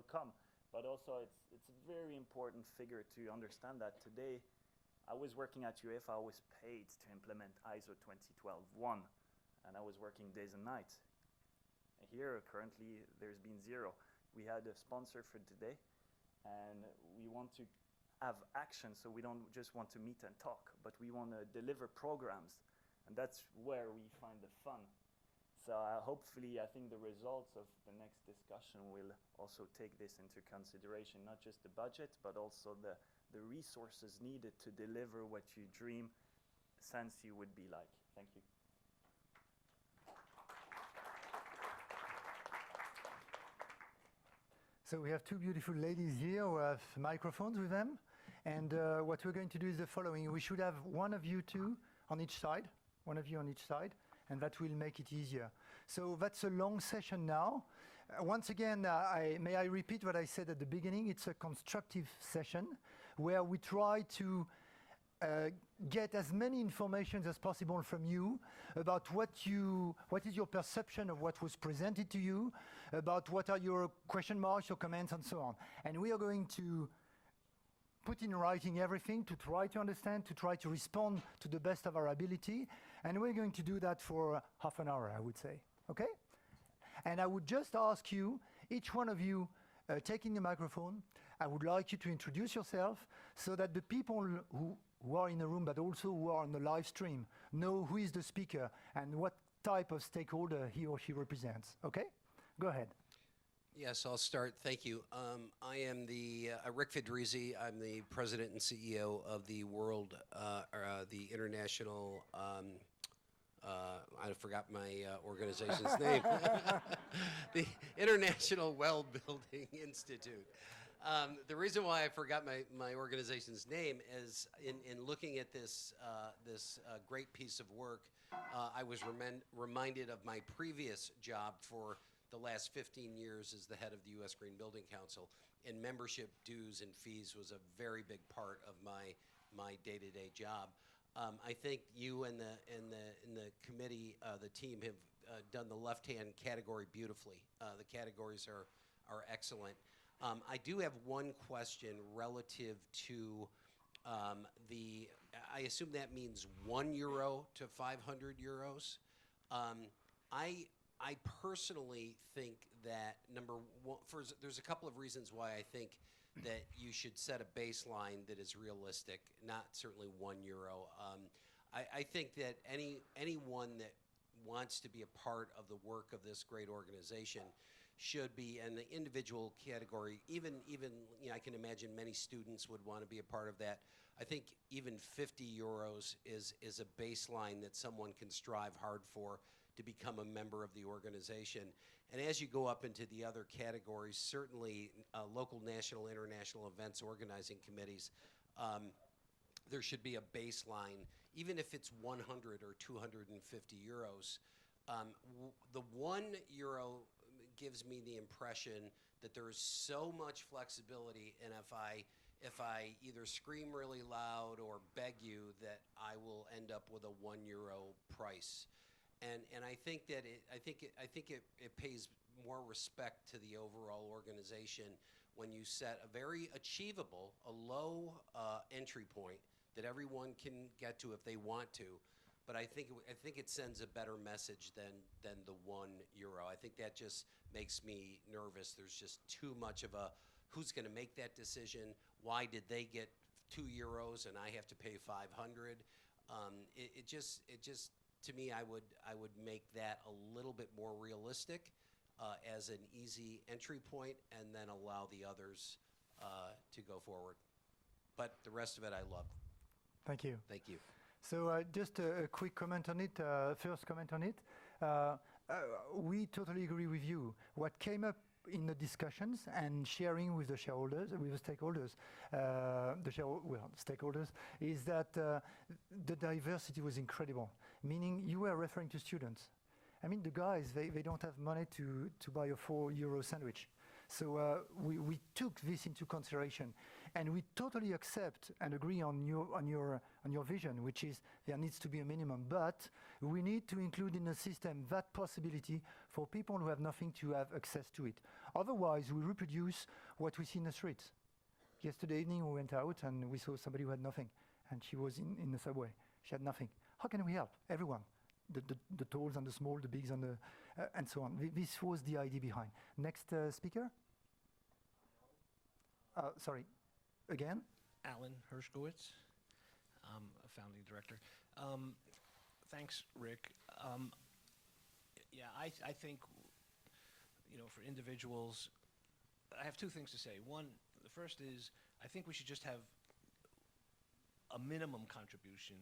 but also it's a very important figure to understand that today I was working at UEFA, I was paid to implement ISO 2012-1, and I was working days and nights. Here, currently, there's been zero. We had a sponsor for today, and we want to have action, so we don't just want to meet and talk, but we want to deliver programs, and that's where we find the fun. So hopefully, I think the results of the next discussion will also take this into consideration, not just the budget, but also the resources needed to deliver what you dream SandSI would be like. Thank you. So we have two beautiful ladies here who have microphones with them. And what we're going to do is the following. We should have one of you two on each side, and that will make it easier. So that's a long session now. Once again, may I repeat what I said at the beginning? It's a constructive session where we try to get as many information as possible from you about what is your perception of what was presented to you, about what are your question marks, your comments, and so on. And we are going to put in writing everything to try to understand, to try to respond to the best of our ability. And we're going to do that for half an hour, I would say. Okay? And I would just ask you, each one of you taking the microphone, I would like you to introduce yourself so that the people who are in the room, but also who are on the live stream, know who is the speaker and what type of stakeholder he or she represents. Okay? Go ahead. Yes, I'll start. Thank you. I am Rick Fedrizzi. I'm the president and CEO of the the International, I forgot my organization's name, the International Well Building Institute. The reason why I forgot my organization's name is in looking at this great piece of work, I was reminded of my previous job for the last 15 years as the head of the U.S. Green Building Council, and membership dues and fees was a very big part of my day-to-day job. I think you and the committee, the team, have done the left-hand category beautifully. The categories are excellent. I do have one question relative to I assume that means €1 to 500 euros. I personally think that there's a couple of reasons why I think that you should set a baseline that is realistic, not certainly €1. I think that anyone that wants to be a part of the work of this great organization should be, and the individual category, even I can imagine many students would want to be a part of that. I think even 50 euros is a baseline that someone can strive hard for to become a member of the organization. And as you go up into the other categories, certainly local, national, international events organizing committees, there should be a baseline, even if it's 100 or 250 euros. The €1 gives me the impression that there is so much flexibility, and if I either scream really loud or beg you, that I will end up with a €1 price. And I think that it pays more respect to the overall organization when you set a very achievable, a low entry point that everyone can get to if they want to. But I think it sends a better message than the €1. I think that just makes me nervous. There's just too much of a who's going to make that decision? Why did they get €2 and I have to pay 500? It just to me, I would make that a little bit more realistic as an easy entry point, and then allow the others to go forward. But the rest of it, I love. Thank you. Thank you. So just a quick comment on it, first comment on it. We totally agree with you. What came up in the discussions and sharing with the shareholders, with the stakeholders, stakeholders, is that the diversity was incredible. Meaning you were referring to students. I mean, the guys, they don't have money to buy a €4 sandwich. So we took this into consideration, and we totally accept and agree on your vision, which is there needs to be a minimum, but we need to include in the system that possibility for people who have nothing to have access to it. Otherwise, we reproduce what we see in the streets. Yesterday evening, we went out and we saw somebody who had nothing, and she was in the subway. She had nothing. How can we help? Everyone. The talls and the small, the bigs and the and so on. This was the idea behind. Next speaker. Sorry, again. Alan Hershkowitz, a founding director. Thanks, Rick. Yeah, I think, for individuals, I have two things to say. One, the first is, I think we should just have a minimum contribution,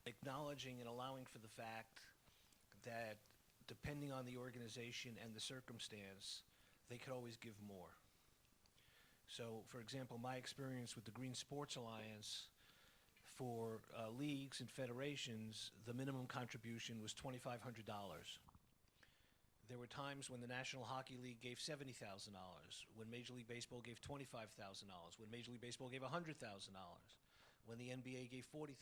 acknowledging and allowing for the fact that depending on the organization and the circumstance, they could always give more. So, for example, my experience with the Green Sports Alliance, for leagues and federations, the minimum contribution was $2,500. There were times when the National Hockey League gave $70,000, when Major League Baseball gave $25,000, when Major League Baseball gave $100,000, when the NBA gave $40,000,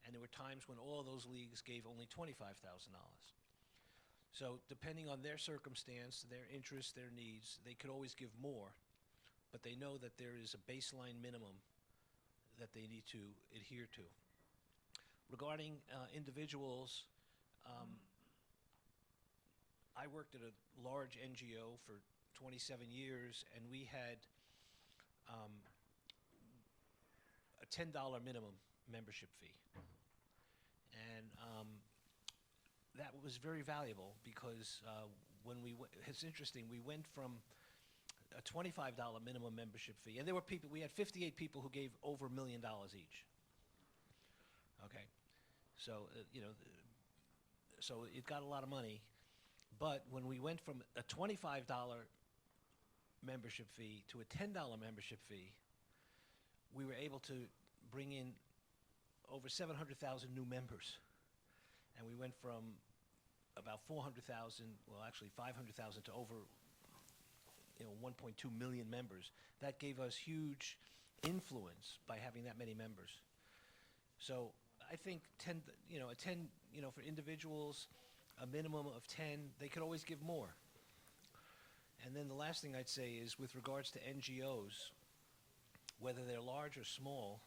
and there were times when all of those leagues gave only $25,000. So depending on their circumstance, their interests, their needs, they could always give more, but they know that there is a baseline minimum that they need to adhere to. Regarding individuals, I worked at a large NGO for 27 years, and we had a $10 minimum membership fee. And that was very valuable because it's interesting, we went from a $25 minimum membership fee, and there were people, we had 58 people who gave over $1 million each. Okay, so, so it got a lot of money, but when we went from a $25 membership fee to a $10 membership fee, we were able to bring in over 700,000 new members. And we went from about 400,000, well, actually 500,000 to over 1.2 million members. That gave us huge influence by having that many members. So I think 10, for individuals, a minimum of 10, they could always give more. And then the last thing I'd say is with regards to NGOs, whether they're large or small,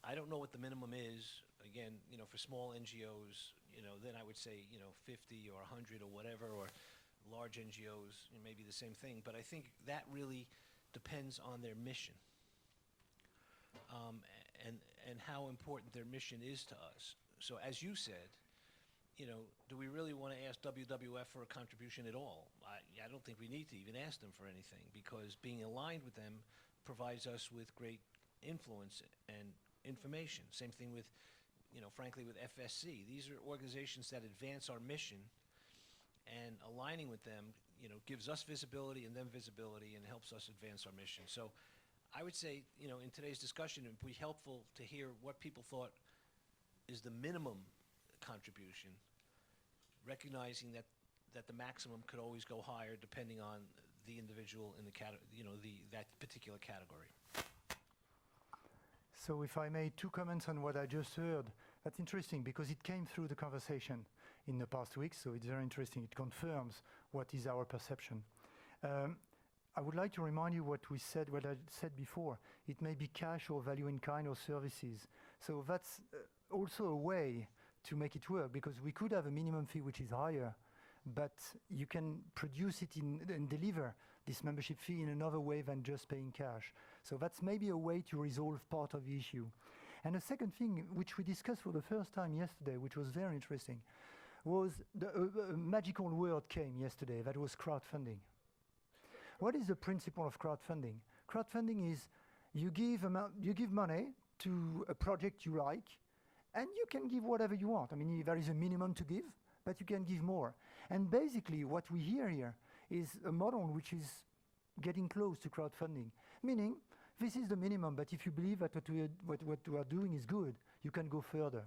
I don't know what the minimum is. Again, for small NGOs, then I would say, 50 or 100 or whatever, or large NGOs, maybe the same thing. But I think that really depends on their mission and how important their mission is to us. So as you said, do we really want to ask WWF for a contribution at all? I don't think we need to even ask them for anything, because being aligned with them provides us with great influence and information. Same thing with, frankly, with FSC. These are organizations that advance our mission, and aligning with them, gives us visibility and them visibility and helps us advance our mission. So I would say, in today's discussion, it would be helpful to hear what people thought is the minimum contribution, recognizing that the maximum could always go higher depending on the individual in the that particular category. So if I made 2 comments on what I just heard, that's interesting because it came through the conversation in the past weeks, so it's very interesting. It confirms what is our perception. I would like to remind you what I said before. It may be cash or value in kind or services. So that's also a way to make it work, because we could have a minimum fee which is higher, but you can produce it and deliver this membership fee in another way than just paying cash. So that's maybe a way to resolve part of the issue. And the second thing, which we discussed for the first time yesterday, which was very interesting, was a magical word came yesterday, that was crowdfunding. What is the principle of crowdfunding? Crowdfunding is you give money to a project you like, and you can give whatever you want. I mean, there is a minimum to give, but you can give more. And basically, what we hear here is a model which is getting close to crowdfunding, meaning this is the minimum, but if you believe that what we are doing is good, you can go further.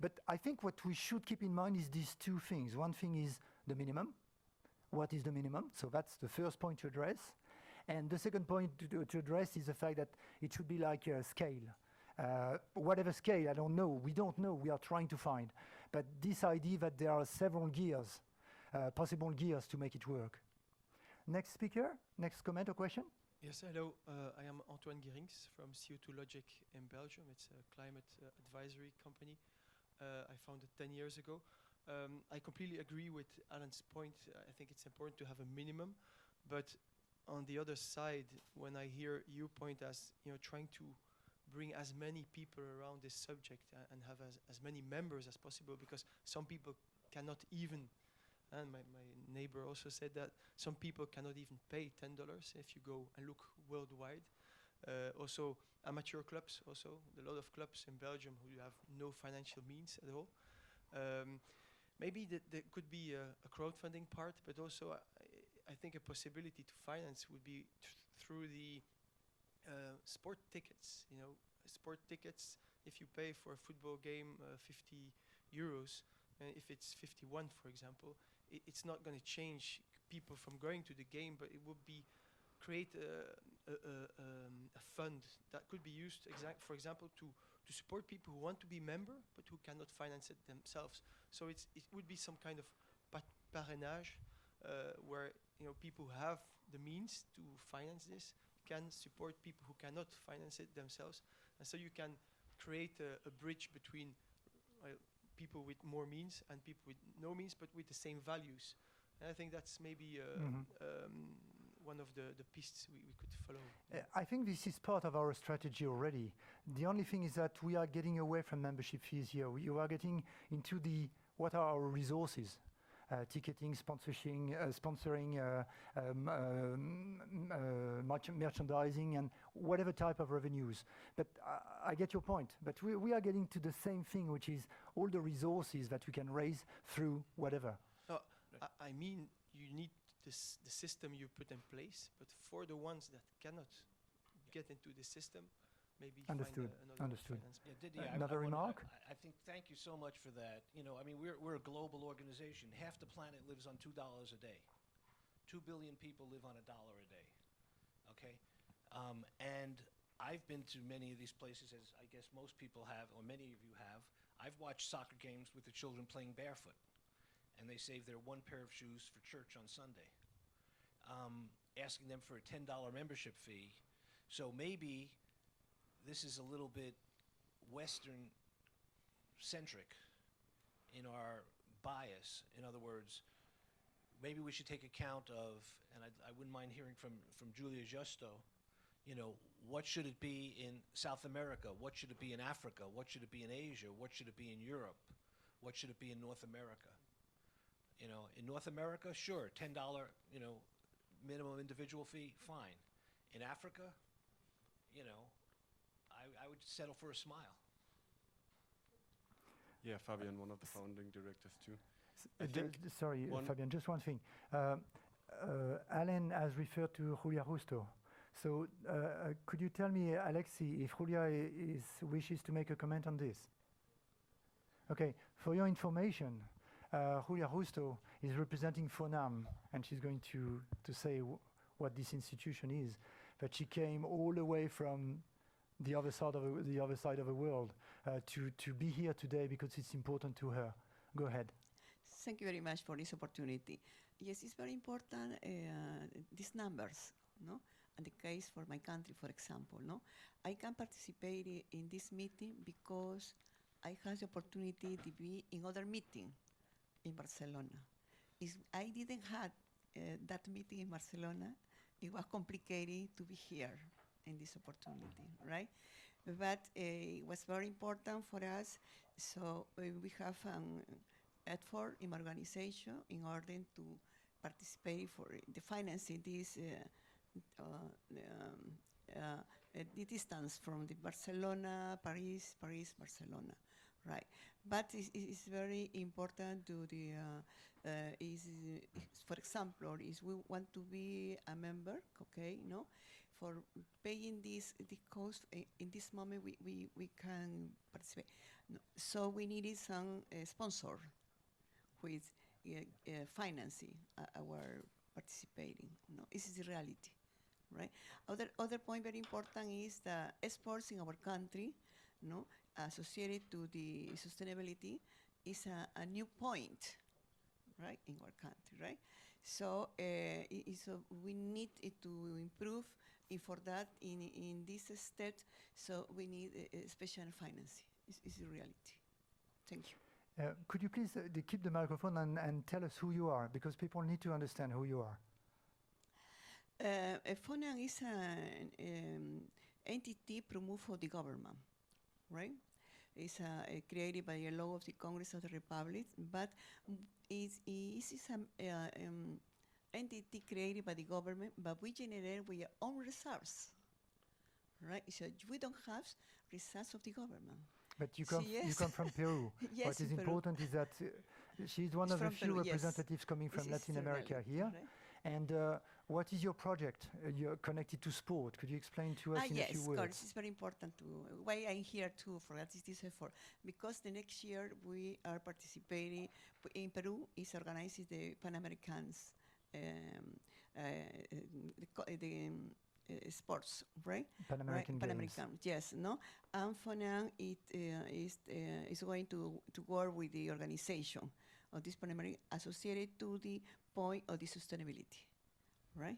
But I think what we should keep in mind is these 2 things. One thing is the minimum. What is the minimum? So that's the first point to address. And the second point to address is the fact that it should be like a scale. Whatever scale, I don't know. We don't know. We are trying to find. But this idea that there are several gears, possible gears to make it work. Next speaker, next comment or question? Yes, hello. I am Antoine Guirings from CO2 Logic in Belgium. It's a climate advisory company I founded 10 years ago. I completely agree with Alan's point. I think it's important to have a minimum, but on the other side, when I hear you point as trying to bring as many people around this subject and have as many members as possible, because some people cannot even, and my neighbor also said that some people cannot even pay $10 if you go and look worldwide. Also amateur clubs, also a lot of clubs in Belgium who have no financial means at all. Maybe there could be a crowdfunding part, but also I think a possibility to finance would be through the sport tickets. Sport tickets, if you pay for a football game 50 euros, if it's 51, for example, it's not going to change people from going to the game, but it would create a fund that could be used, for example, to support people who want to be member but who cannot finance it themselves. So it would be some kind of parrainage where people who have the means to finance this can support people who cannot finance it themselves, and so you can create a bridge between people with more means and people with no means, but with the same values. And I think that's maybe one of the pistes we could follow. I think this is part of our strategy already. The only thing is that we are getting away from membership fees here. You are getting into what are our resources. Ticketing, sponsoring, merchandising, and whatever type of revenues. But I get your point. But we are getting to the same thing, which is all the resources that we can raise through whatever. No, I mean, you need the system you put in place, but for the ones that cannot get into the system, maybe Understood. find another Understood. finance. Yeah, Didier, Another remark? I think thank you so much for that. I mean, we're a global organization. Half the planet lives on $2 a day. 2 billion people live on $1 a day. Okay, and I've been to many of these places, as I guess most people have, or many of you have. I've watched soccer games with the children playing barefoot, and they save their 1 pair of shoes for church on Sunday. Asking them for a $10 membership fee, so maybe this is a little bit Western-centric in our bias. In other words, maybe we should take account of, and I wouldn't mind hearing from Julia Justo, what should it be in South America? What should it be in Africa? What should it be in Asia? What should it be in Europe? what should it be in North America? You know, in North America, sure, $10, you know, minimum individual fee, fine. In Africa, you know, I would settle for a smile. Yeah, Fabian, one of the founding directors too. Sorry, one- Fabian, just one thing. Alain has referred to Julia Rusto. So could you tell me, Alexi, if Julia wishes to make a comment on this? Okay, for your information, Julia Rusto is representing FONAM, and she's going to say what this institution is. But she came all the way from the other side of the world to be here today because it's important to her. Go ahead. Thank you very much for this opportunity. Yes, it's very important, these numbers, no? And the case for my country, for example, no? I can participate in this meeting because I had the opportunity to be in other meeting in Barcelona. If I didn't have that meeting in Barcelona, it was complicated to be here in this opportunity, right? But it was very important for us, so we have an effort in organization in order to participate for the financing this the distance from the Barcelona, Paris, Barcelona, right? But it's very important to the for example, is we want to be a member, okay, no? For paying this the cost in this moment we can participate. No. So we needed some sponsor with financing our participating. No, this is the reality, right? Other point very important is the sports in our country, no, associated to the sustainability is a new point, right, in our country, right? So we need to improve. And for that, in this step, so we need special financing. It's the reality. Thank you. Could you please keep the microphone and tell us who you are, because people need to understand who you are. FONAM is an entity promoted for the government, right? It's created by a law of the Congress of the Republic, but it is an entity created by the government, but we generate with our own reserves, right? So we don't have reserves of the government. But you come from Peru. Yes, what is important is that she's one of the few representatives coming from Latin America here. Right? And what is your project? You're connected to sport. Could you explain to us in a few words? Yes, of course. It's very important to why I'm here too for this effort. Because the next year we are participating in Peru. Is organizing the Pan Americans, sports, right? Pan American Games. Pan American, yes, no. And FONAM is going to work with the organization of this Pan American associated to the point of the sustainability, right?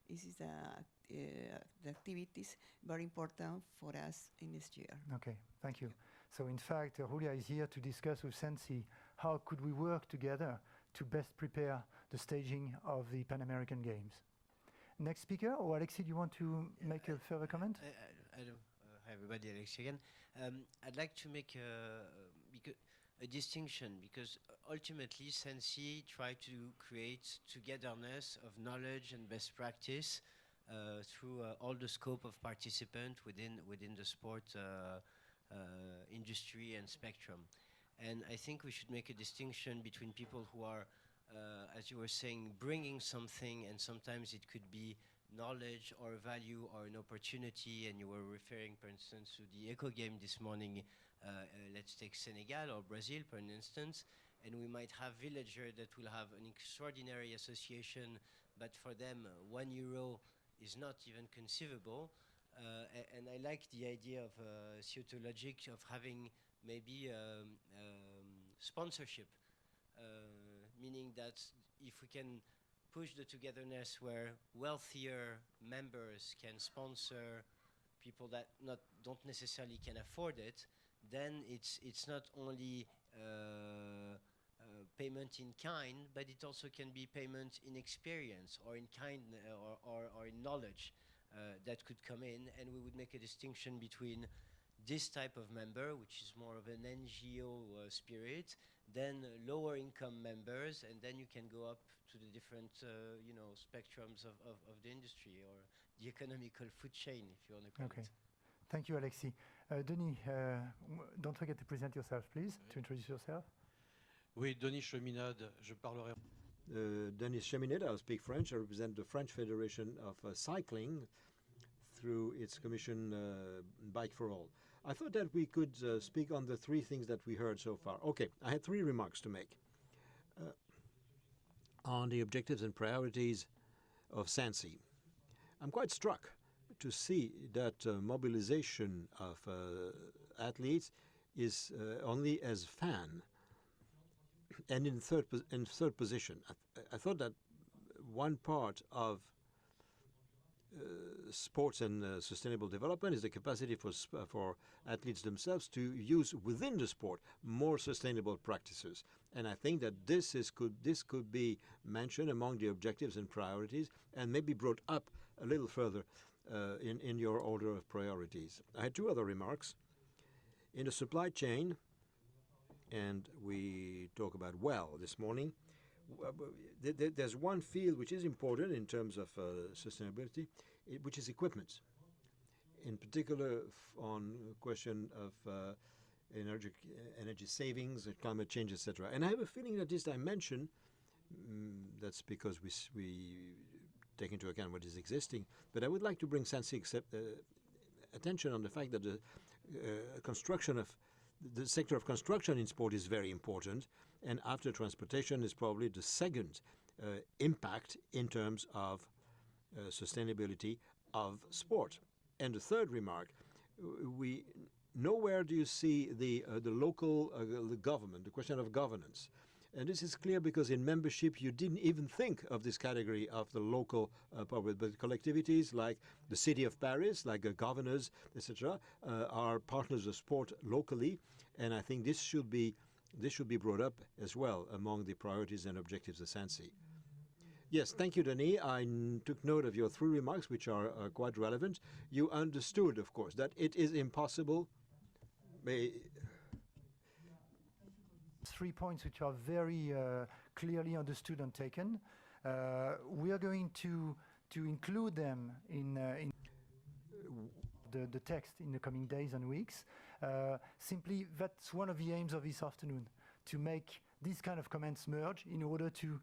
This is the activities very important for us in this year. Okay, thank you. So in fact, Julia is here to discuss with SandSI how could we work together to best prepare the staging of the Pan American Games. Next speaker, or Alexi, do you want to make a further comment? I do. Hi everybody, Alexi again. I'd like to make a distinction, because ultimately SandSI try to create togetherness of knowledge and best practice through all the scope of participants within the sport industry and spectrum. And I think we should make a distinction between people who are, as you were saying, bringing something, and sometimes it could be knowledge or value or an opportunity, and you were referring, for instance, to the eco game this morning. Let's take Senegal or Brazil, for instance, and we might have villagers that will have an extraordinary association, but for them, €1 is not even conceivable. And I like the idea of CO2 logic of having maybe sponsorship, meaning that if we can push the togetherness where wealthier members can sponsor people that don't necessarily can afford it, then it's not only payment in kind, but it also can be payment in experience or in kind or in knowledge that could come in, and we would make a distinction between this type of member, which is more of an NGO spirit, then lower income members, and then you can go up to the different spectrums of the industry or the economical food chain, if you want to call Okay. it. Thank you, Alexis. Denis, don't forget to present yourself, please, to introduce yourself. Oui, Denis Cheminade, je parlerai. Denis Cheminade, I'll speak French. I represent the French Federation of Cycling through its commission Bike for All. I thought that we could speak on the three things that we heard so far. Okay, I had three remarks to make. On the objectives and priorities of SandSI. I'm quite struck to see that mobilization of athletes is only as fan and in third position. I thought that one part of sports and sustainable development is the capacity for athletes themselves to use within the sport more sustainable practices. And I think that this could be mentioned among the objectives and priorities and maybe brought up a little further in your order of priorities. I had two other remarks. In the supply chain, and we talk about well this morning, there's one field which is important in terms of sustainability, which is equipment. In particular, on the question of energy savings, climate change, etc. And I have a feeling that this dimension, that's because we take into account what is existing, but I would like to bring SandSI attention on the fact that the sector of construction in sport is very important, and after transportation is probably the second impact in terms of sustainability of sport. And the third remark, nowhere do you see the local the government, the question of governance. And this is clear because in membership you didn't even think of this category of the local public, but collectivities like the city of Paris, like governors, etc., are partners of sport locally, and I think this should be brought up as well among the priorities and objectives of SandSI. Yes, thank you, Denis. I took note of your three remarks, which are quite relevant. You understood, of course, that it is impossible. 3 points which are very clearly understood and taken. We are going to include them in the text in the coming days and weeks. Simply, that's one of the aims of this afternoon, to make these kind of comments merge in order to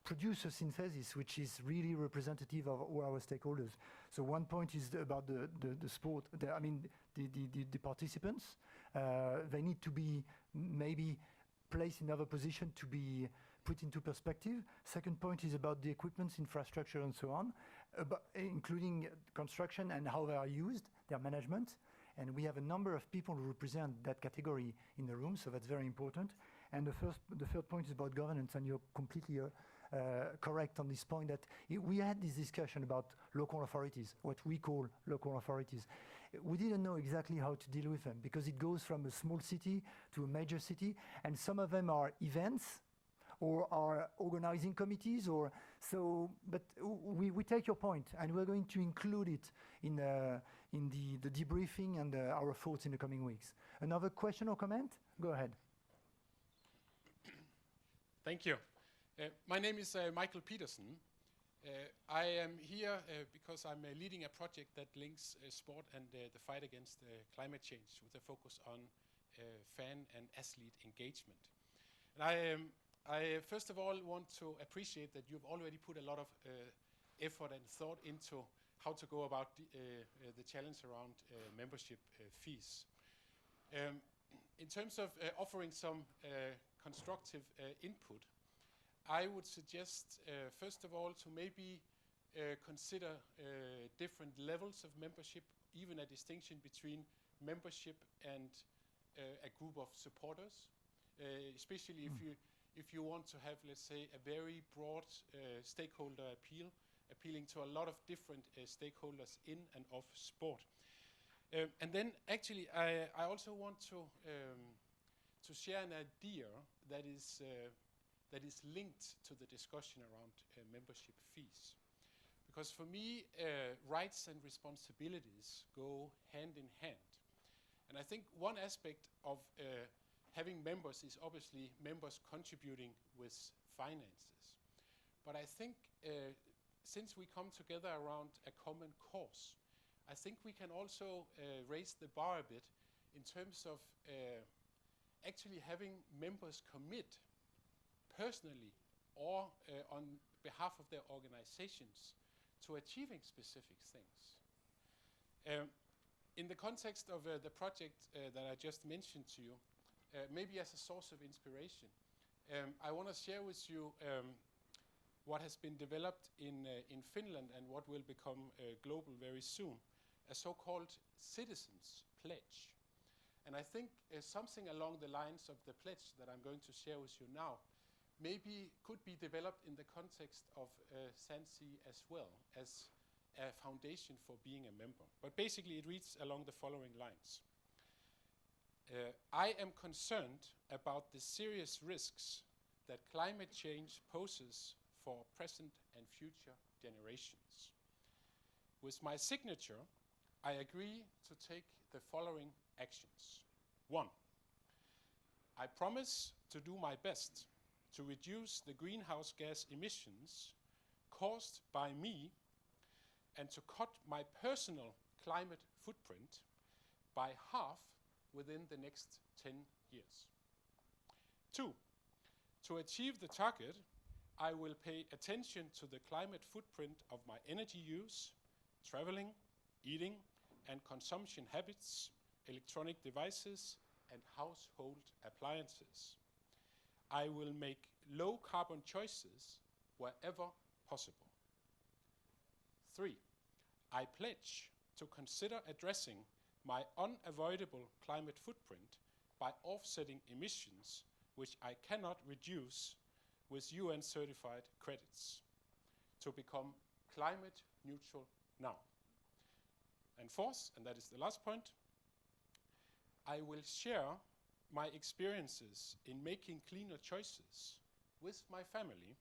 produce a synthesis which is really representative of all our stakeholders. So one point is about the sport, the participants. They need to be maybe placed in other position to be put into perspective. Second point is about the equipments, infrastructure, and so on, including construction and how they are used, their management. And we have a number of people who represent that category in the room, so that's very important. And the third point is about governance, and you're completely correct on this point that we had this discussion about local authorities, what we call local authorities. We didn't know exactly how to deal with them because it goes from a small city to a major city, and some of them are events or are organizing committees but we take your point and we're going to include it in the debriefing and our thoughts in the coming weeks. Another question or comment? Go ahead. Thank you. My name is Michael Peterson. I am here because I'm leading a project that links sport and the fight against climate change with a focus on fan and athlete engagement. And I first of all want to appreciate that you've already put a lot of effort and thought into how to go about the challenge around membership fees. In terms of offering some constructive input, I would suggest, first of all, to maybe consider different levels of membership, even a distinction between membership and a group of supporters, especially if you want to have, let's say, a very broad stakeholder appeal, appealing to a lot of different stakeholders in and of sport. And then, actually, I also want to share an idea that is linked to the discussion around membership fees. Because for me, rights and responsibilities go hand in hand. And I think one aspect of having members is obviously members contributing with finances. But I think since we come together around a common cause, I think we can also raise the bar a bit in terms of actually having members commit personally or on behalf of their organizations to achieving specific things. In the context of the project that I just mentioned to you, maybe as a source of inspiration, I want to share with you what has been developed in Finland and what will become global very soon, a so-called citizens pledge. And I think something along the lines of the pledge that I'm going to share with you now maybe could be developed in the context of SandSI as well as a foundation for being a member. But basically it reads along the following lines. I am concerned about the serious risks that climate change poses for present and future generations. With my signature, I agree to take the following actions. 1. I promise to do my best to reduce the greenhouse gas emissions caused by me and to cut my personal climate footprint by half within the next 10 years. 2. To achieve the target, I will pay attention to the climate footprint of my energy use, traveling, eating, and consumption habits, electronic devices, and household appliances. I will make low carbon choices wherever possible. 3. I pledge to consider addressing my unavoidable climate footprint by offsetting emissions which I cannot reduce with UN certified credits to become climate neutral now. And 4th, and that is the last point, I will share my experiences in making cleaner choices with my family,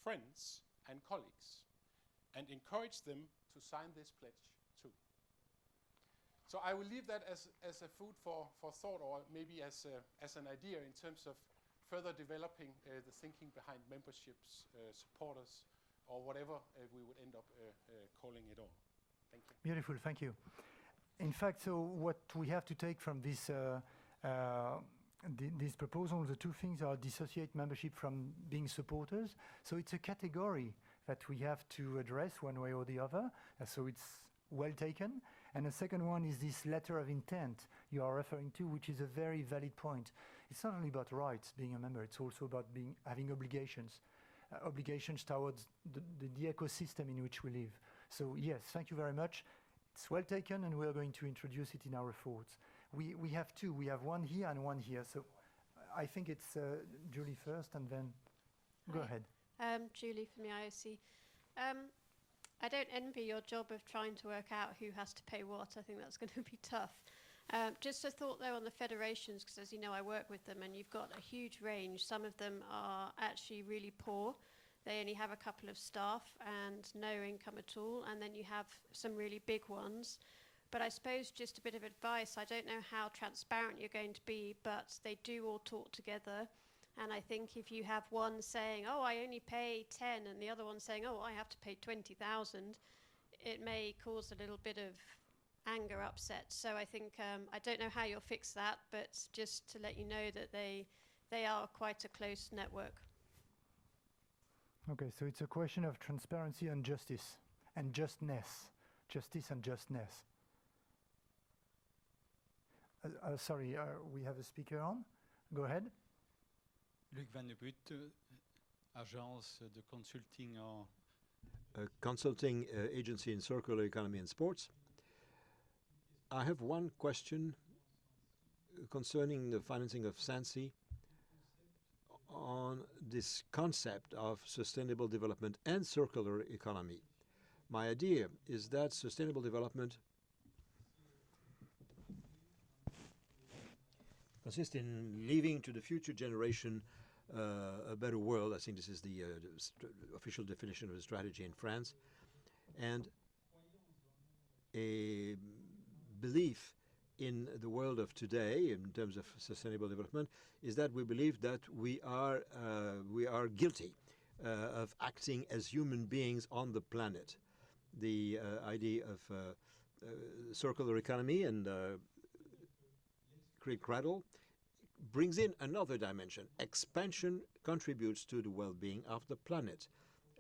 friends, and colleagues, and encourage them to sign this pledge too. So I will leave that as a food for thought, or maybe as an idea in terms of further developing the thinking behind memberships, supporters, or whatever we would end up calling it all. Thank you. Beautiful, thank you. In fact, so what we have to take from this this proposal, the two things are dissociate membership from being supporters. So it's a category that we have to address one way or the other. So it's well taken. And the second one is this letter of intent you are referring to, which is a very valid point. It's not only about rights, being a member, it's also about having obligations. Obligations towards the ecosystem in which we live. So yes, thank you very much. It's well taken, and we are going to introduce it in our thoughts. We have two. We have one here and one here. So I think it's Julie first, and then go ahead. Julie from the IOC. I don't envy your job of trying to work out who has to pay what. I think that's going to be tough. Just a thought though on the federations, because as you know I work with them, and you've got a huge range. Some of them are actually really poor. They only have a couple of staff and no income at all, and then you have some really big ones. But I suppose just a bit of advice, I don't know how transparent you're going to be, but they do all talk together. And I think if you have one saying, oh, I only pay 10, and the other one saying, oh, I have to pay 20,000, it may cause a little bit of anger, upset. So I think, I don't know how you'll fix that, but just to let you know that they are quite a close network. Okay, so it's a question of transparency and justice, and justness. Justice and justness. Sorry, we have a speaker on. Go ahead. Luc Van de Buut, agence de consulting en... A consulting agency in circular economy and sports. I have one question concerning the financing of SandSI on this concept of sustainable development and circular economy. My idea is that sustainable development consists in leaving to the future generation a better world. I think this is the official definition of the strategy in France. And a belief in the world of today, in terms of sustainable development, is that we believe that we are guilty of acting as human beings on the planet. The idea of circular economy and create cradle brings in another dimension. Expansion contributes to the well-being of the planet.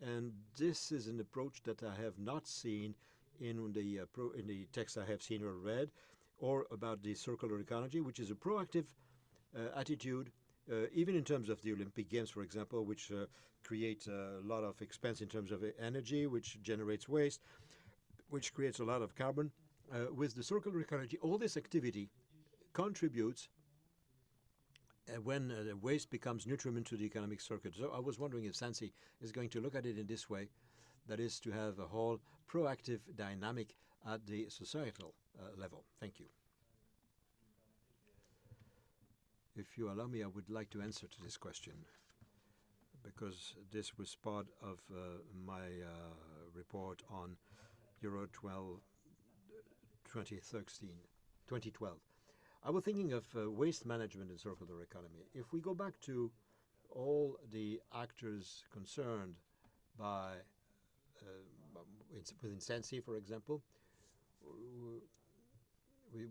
And this is an approach that I have not seen in the text I have seen or read, or about the circular economy, which is a proactive attitude, even in terms of the Olympic Games, for example, which create a lot of expense in terms of energy, which generates waste, which creates a lot of carbon. With the circular economy, all this activity contributes when waste becomes nutriment to the economic circuit. So I was wondering if SandSI is going to look at it in this way, that is to have a whole proactive dynamic at the societal level. Thank you. If you allow me, I would like to answer to this question, because this was part of my report on Euro 2012. I was thinking of waste management and circular economy. If we go back to all the actors concerned by within SandSI, for example,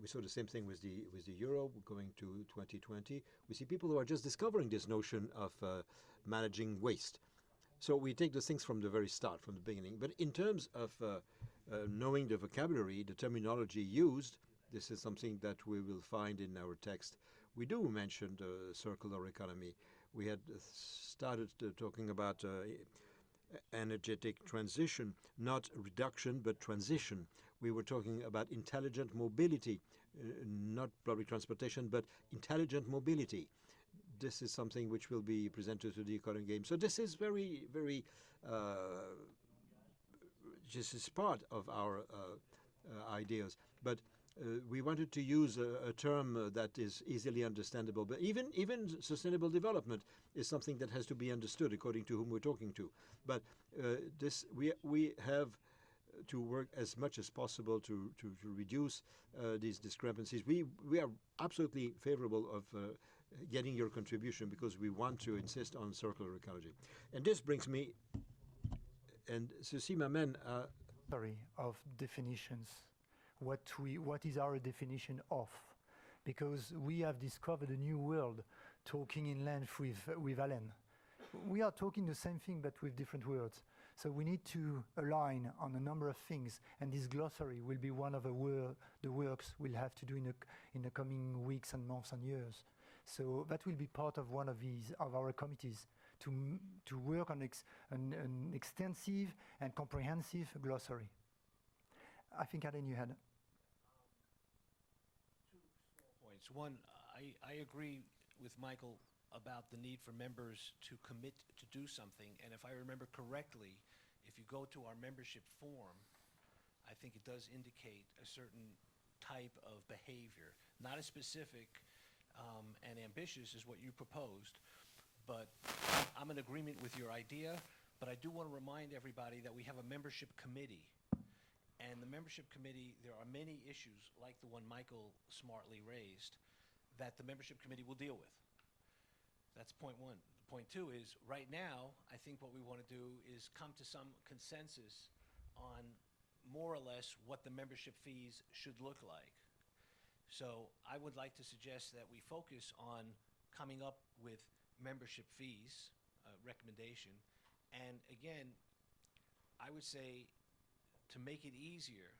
we saw the same thing with the euro going to 2020. We see people who are just discovering this notion of managing waste. So we take the things from the very start, from the beginning. But in terms of knowing the vocabulary, the terminology used, this is something that we will find in our text. We do mention the circular economy. We had started talking about energetic transition, not reduction, but transition. We were talking about intelligent mobility, not public transportation, but intelligent mobility. This is something which will be presented to the economic game. So this is very, very, this is part of our ideas. But we wanted to use a term that is easily understandable. But even sustainable development is something that has to be understood according to whom we're talking to. But we have to work as much as possible to reduce these discrepancies. We are absolutely favorable of getting your contribution, because we want to insist on circular ecology. And this brings me, and ceci m'amène à... of definitions. What is our definition of? Because we have discovered a new world talking in length with Alain. We are talking the same thing but with different words. So we need to align on a number of things, and this glossary will be one of the works we'll have to do in the coming weeks and months and years. So that will be part of one of our committees, to work on an extensive and comprehensive glossary. I think, Alain, you had... 2 small points. One, I agree with Michael about the need for members to commit to do something. And if I remember correctly, if you go to our membership form, I think it does indicate a certain type of behavior. Not as specific and ambitious as what you proposed, but I'm in agreement with your idea. But I do want to remind everybody that we have a membership committee. And the membership committee, there are many issues, like the one Michael smartly raised, that the membership committee will deal with. That's point one. Point two is, right now, I think what we want to do is come to some consensus on more or less what the membership fees should look like. So I would like to suggest that we focus on coming up with membership fees, recommendation. And again, I would say, to make it easier,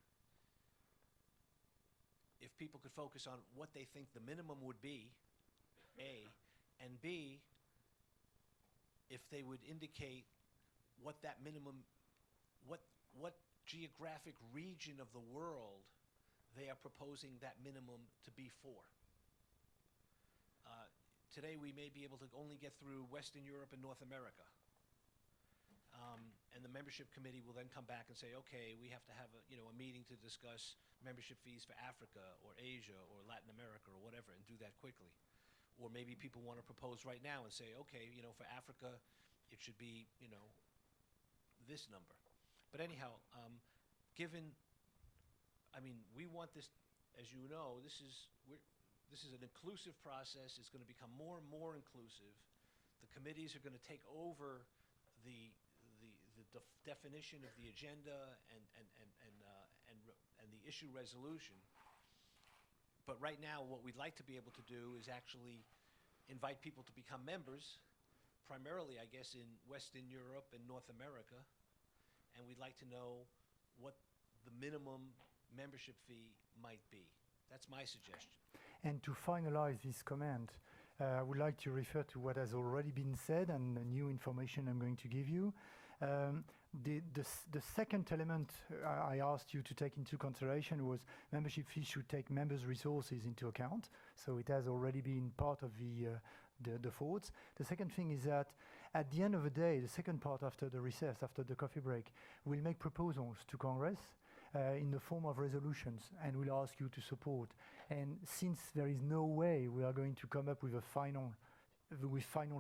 if people could focus on what they think the minimum would be, A, and B, if they would indicate what that minimum, what geographic region of the world they are proposing that minimum to be for. Today we may be able to only get through Western Europe and North America. And the membership committee will then come back and say, okay, we have to have a meeting to discuss membership fees for Africa or Asia or Latin America or whatever, and do that quickly. Or maybe people want to propose right now and say, okay, for Africa, it should be, this number. But anyhow, we want this as you know, this is an inclusive process. It's going to become more and more inclusive. The committees are going to take over the definition of the agenda and the issue resolution. But right now, what we'd like to be able to do is actually invite people to become members, primarily, I guess, in Western Europe and North America. And we'd like to know what the minimum membership fee might be. That's my suggestion. And to finalize this comment, I would like to refer to what has already been said and the new information I'm going to give you. The second element I asked you to take into consideration was membership fees should take members' resources into account. So it has already been part of the thoughts. The second thing is that at the end of the day, the second part after the recess, after the coffee break, we'll make proposals to Congress in the form of resolutions, and we'll ask you to support. And since there is no way we are going to come up with final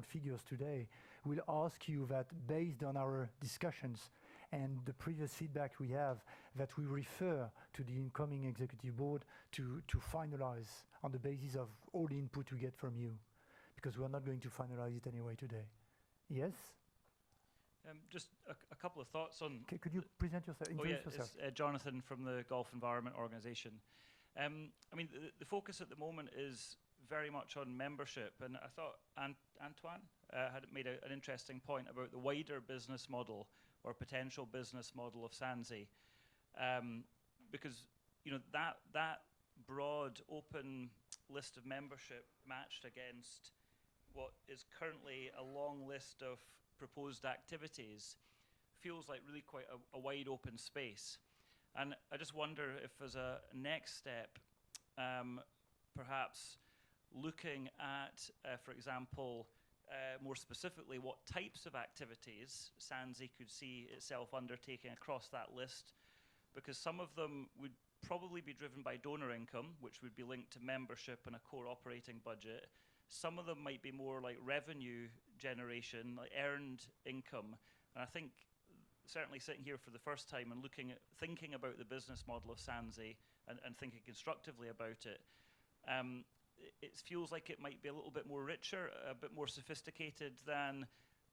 figures today, we'll ask you that based on our discussions and the previous feedback we have, that we refer to the incoming executive board to finalize on the basis of all the input we get from you, because we're not going to finalize it anyway today. Yes? Just a couple of thoughts on... Could you present yourself? Introduce yourself. It's Jonathan from the Gulf Environment Organization. I mean, the focus at the moment is very much on membership, and I thought Antoine had made an interesting point about the wider business model or potential business model of SandSI, because that broad, open list of membership matched against what is currently a long list of proposed activities feels like really quite a wide open space. And I just wonder if as a next step, perhaps looking at, for example, more specifically what types of activities SandSI could see itself undertaking across that list, because some of them would probably be driven by donor income, which would be linked to membership and a core operating budget. Some of them might be more like revenue generation, like earned income. And I think certainly sitting here for the first time and thinking about the business model of SandSI and thinking constructively about it, it feels like it might be a little bit more richer, a bit more sophisticated than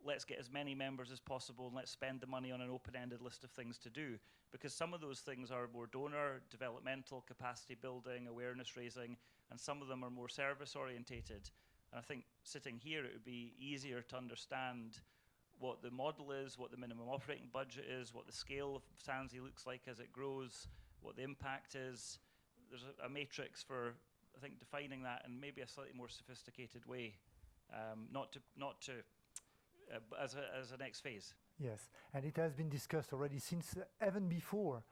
let's get as many members as possible and let's spend the money on an open-ended list of things to do. Because some of those things are more donor, developmental, capacity building, awareness raising, and some of them are more service orientated. And I think sitting here, it would be easier to understand what the model is, what the minimum operating budget is, what the scale of SandSI looks like as it grows, what the impact is. There's a matrix for, I think, defining that in maybe a slightly more sophisticated way, as a next phase. Yes, and it has been discussed already since even before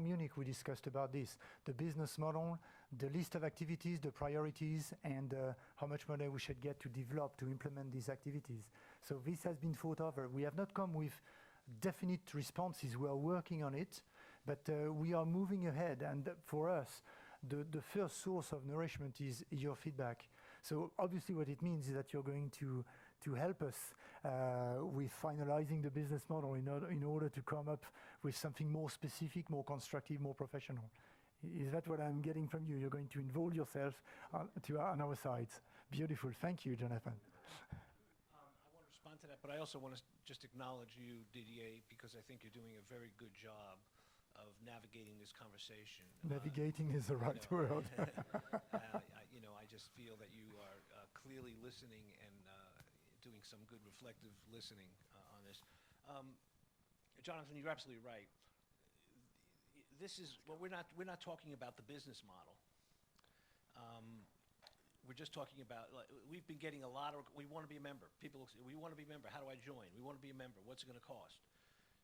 Munich. We discussed about this: the business model, the list of activities, the priorities, and how much money we should get to develop, to implement these activities. So this has been thought over. We have not come with definite responses. We are working on it, but we are moving ahead. And for us, the first source of nourishment is your feedback. So obviously what it means is that you're going to help us with finalizing the business model in order to come up with something more specific, more constructive, more professional. Is that what I'm getting from you? You're going to involve yourself on our sides. Beautiful. Thank you, Jonathan. I want to respond to that, but I also want to just acknowledge you, Didier, because I think you're doing a very good job of navigating this conversation. Navigating is the right word. I just feel that you are clearly listening and doing some good reflective listening on this. Jonathan, you're absolutely right. This is we're not talking about the business model. We're just talking about, we've been getting a lot of, we want to be a member. People say, we want to be a member. How do I join? We want to be a member. What's it going to cost?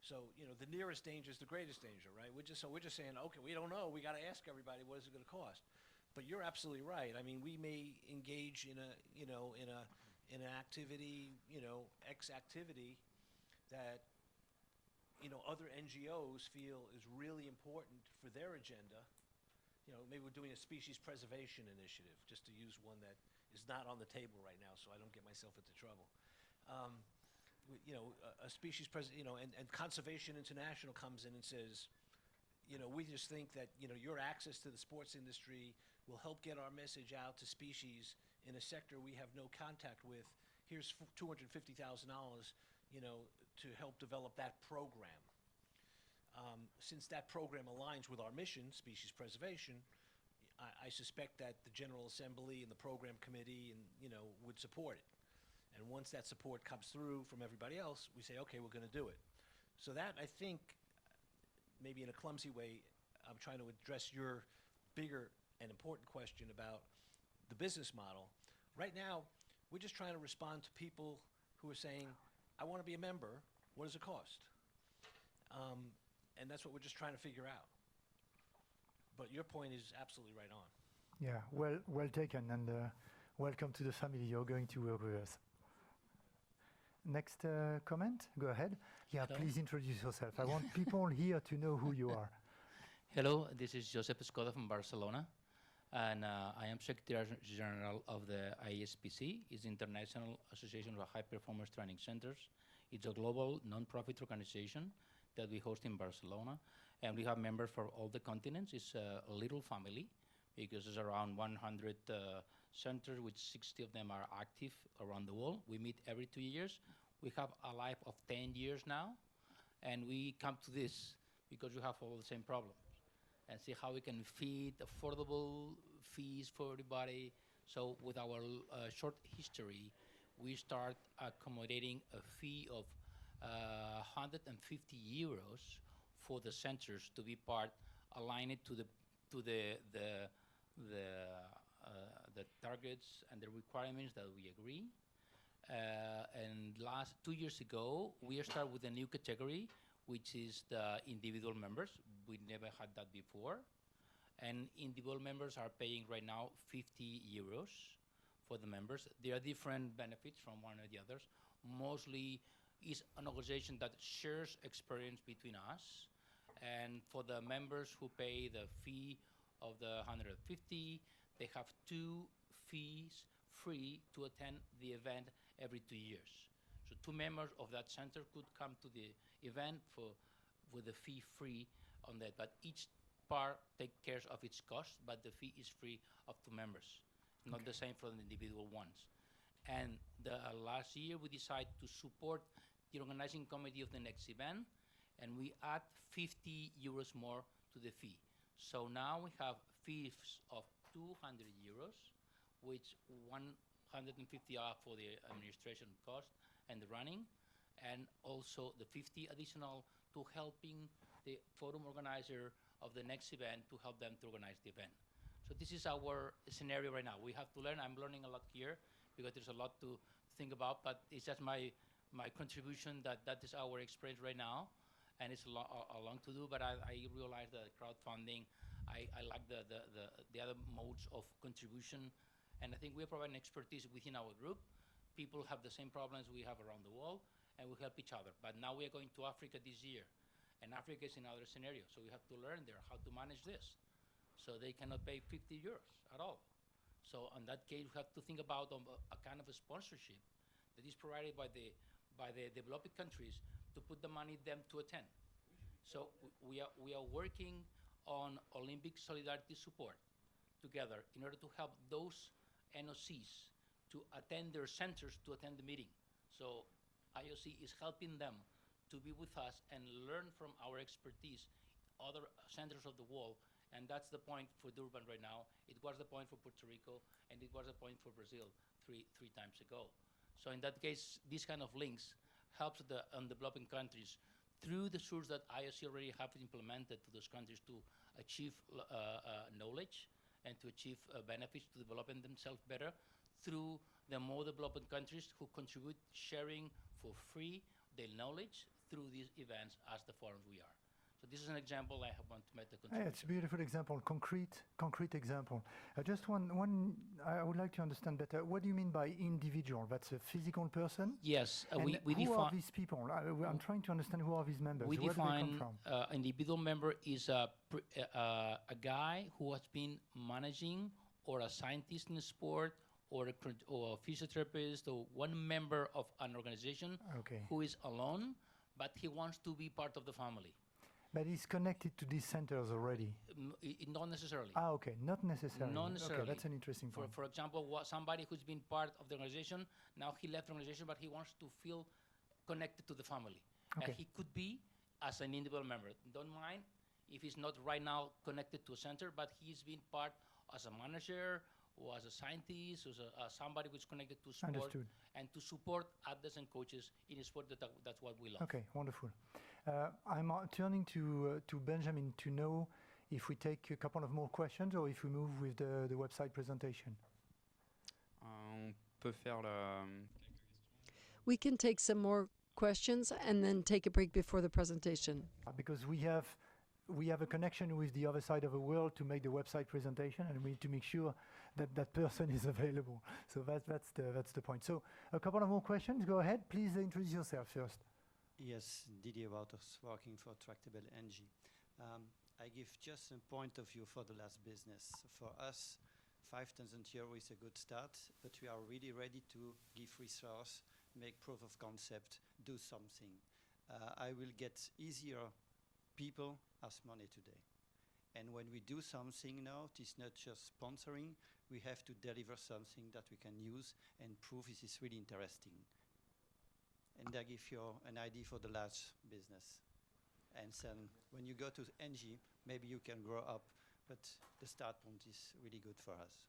So, the nearest danger is the greatest danger, right? We're just saying, okay, we don't know. We got to ask everybody, what is it going to cost? But you're absolutely right. I mean, we may engage in an activity, X activity that, other NGOs feel is really important for their agenda. Maybe we're doing a species preservation initiative, just to use one that is not on the table right now, so I don't get myself into trouble. A species and Conservation International comes in and says, we just think that, your access to the sports industry will help get our message out to species in a sector we have no contact with. Here's $250,000, to help develop that program. Since that program aligns with our mission, species preservation, I suspect that the General Assembly and the program committee would support it. And once that support comes through from everybody else, we say, okay, we're going to do it. So that, I think, maybe in a clumsy way, I'm trying to address your bigger and important question about the business model. Right now, we're just trying to respond to people who are saying, I want to be a member. What does it cost? And that's what we're just trying to figure out. But your point is absolutely right on. Yeah, well taken, and welcome to the family. You're going to work with us. Next comment, go ahead. Yeah, Hello. Please introduce yourself. I want people here to know who you are. Hello, this is Josep Escoda from Barcelona, and I am Secretary General of the ISPC. It's the International Association of High Performance Training Centers. It's a global non-profit organization that we host in Barcelona, and we have members for all the continents. It's a little family because there's around 100 centers, which 60 of them are active around the world. We meet every 2 years. We have a life of 10 years now, and we come to this because we have all the same problems and see how we can feed affordable fees for everybody. So with our short history, we start accommodating a fee of 150 euros for the centers to be part, aligned to the targets and the requirements that we agree. And 2 years ago, we started with a new category, which is the individual members. We never had that before. And individual members are paying right now 50 euros for the members. There are different benefits from one or the others. Mostly is an organization that shares experience between us. And for the members who pay the fee of the 150, they have 2 fees free to attend the event every 2 years. So 2 members of that center could come to the event with the fee free on that. But each part takes care of its cost, but the fee is free up to members. Not the same for the individual ones. And the last year, we decided to support the organizing committee of the next event, and we add 50 euros more to the fee. So now we have fees of 200 euros, which 150 are for the administration cost and the running, and also the 50 additional to helping the forum organizer of the next event to help them to organize the event. So this is our scenario right now. We have to learn. I'm learning a lot here because there's a lot to think about, but it's just my contribution that is our experience right now, and it's a long to do, but I realize that crowdfunding, I like the other modes of contribution, and I think we are providing expertise within our group. People have the same problems we have around the world, and we help each other. But now we are going to Africa this year, and Africa is another scenario, so we have to learn there how to manage this. So they cannot pay 50 euros at all. So in that case, we have to think about a kind of a sponsorship that is provided by the developing countries to put the money them to attend. So we are working on Olympic solidarity support together in order to help those NOCs to attend their centers to attend the meeting. So IOC is helping them to be with us and learn from our expertise, other centers of the world. And that's the point for Durban right now. It was the point for Puerto Rico, and it was the point for Brazil three times ago. So in that case, these kind of links helps the developing countries through the source that IOC already have implemented to those countries to achieve knowledge and to achieve benefits to developing themselves better through the more developing countries who contribute sharing for free their knowledge through these events as the forums we are. So this is an example I want to make the contribution. It's a beautiful example, concrete example. Just one, I would like to understand better. What do you mean by individual? That's a physical person? Yes, we who define. are these people? I'm trying to understand who are these members. We Where define do they come from? individual member is a guy who has been managing or a scientist in the sport or a physiotherapist or one member of an organization who is alone, but he wants to be part of the family. But it's connected to these centers already. Not necessarily. Ah, okay, not necessarily. Not necessarily. Okay, that's an interesting point. For example, somebody who's been part of the organization, now he left the organization, but he wants to feel connected to the family. Okay. And he could be as an individual member. Don't mind if he's not right now connected to a center, but he's been part as a manager or as a scientist or as somebody who's connected to sport. Understood. And to support athletes and coaches in a sport that's what we love. Okay, wonderful. I'm turning to Benjamin to know if we take a couple of more questions or if we move with the website presentation. On peut faire la... We can take some more questions and then take a break before the presentation. Because we have a connection with the other side of the world to make the website presentation, and we need to make sure that that person is available. So that's the point. So a couple of more questions. Go ahead. Please introduce yourself first. Yes, Didier Wouters, working for Tractable Energy. I give just a point of view for the last business. For us, 5,000 euro is a good start, but we are really ready to give resource, make proof of concept, do something. I will get easier people as money today. And when we do something now, it is not just sponsoring, we have to deliver something that we can use and prove this is really interesting. And I give you an idea for the large business. And then when you go to NG, maybe you can grow up, but the start point is really good for us.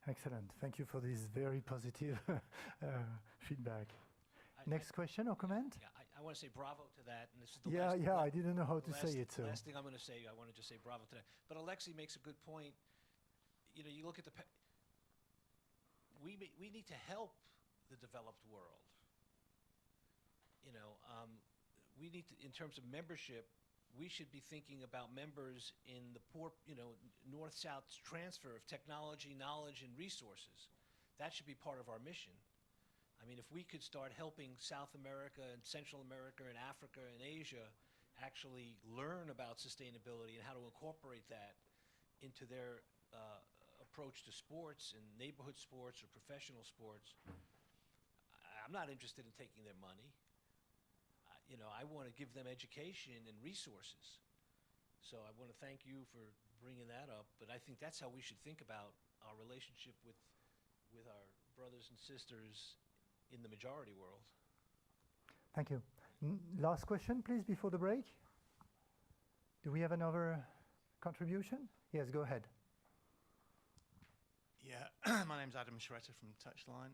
Excellent. Thank you for this very positive feedback. Next question or comment? Yeah, I want to say bravo to that. And this is the I didn't know how to say it. So last thing I'm going to say, I want to just say bravo to that. But Alexei makes a good point. You know, you look at we need to help the developed world. You know, we need to, in terms of membership, we should be thinking about members in the poor, you know, north-south transfer of technology, knowledge, and resources. That should be part of our mission. I mean, if we could start helping South America and Central America and Africa and Asia actually learn about sustainability and how to incorporate that into their approach to sports and neighborhood sports or professional sports, I'm not interested in taking their money. You know, I want to give them education and resources. So I want to thank you for bringing that up. But I think that's how we should think about our relationship with our brothers and sisters in the majority world. thank you. Last question, please, before the break. Do we have another contribution? Yes, go ahead. Yeah, my name's Adam Schretter from Touchline.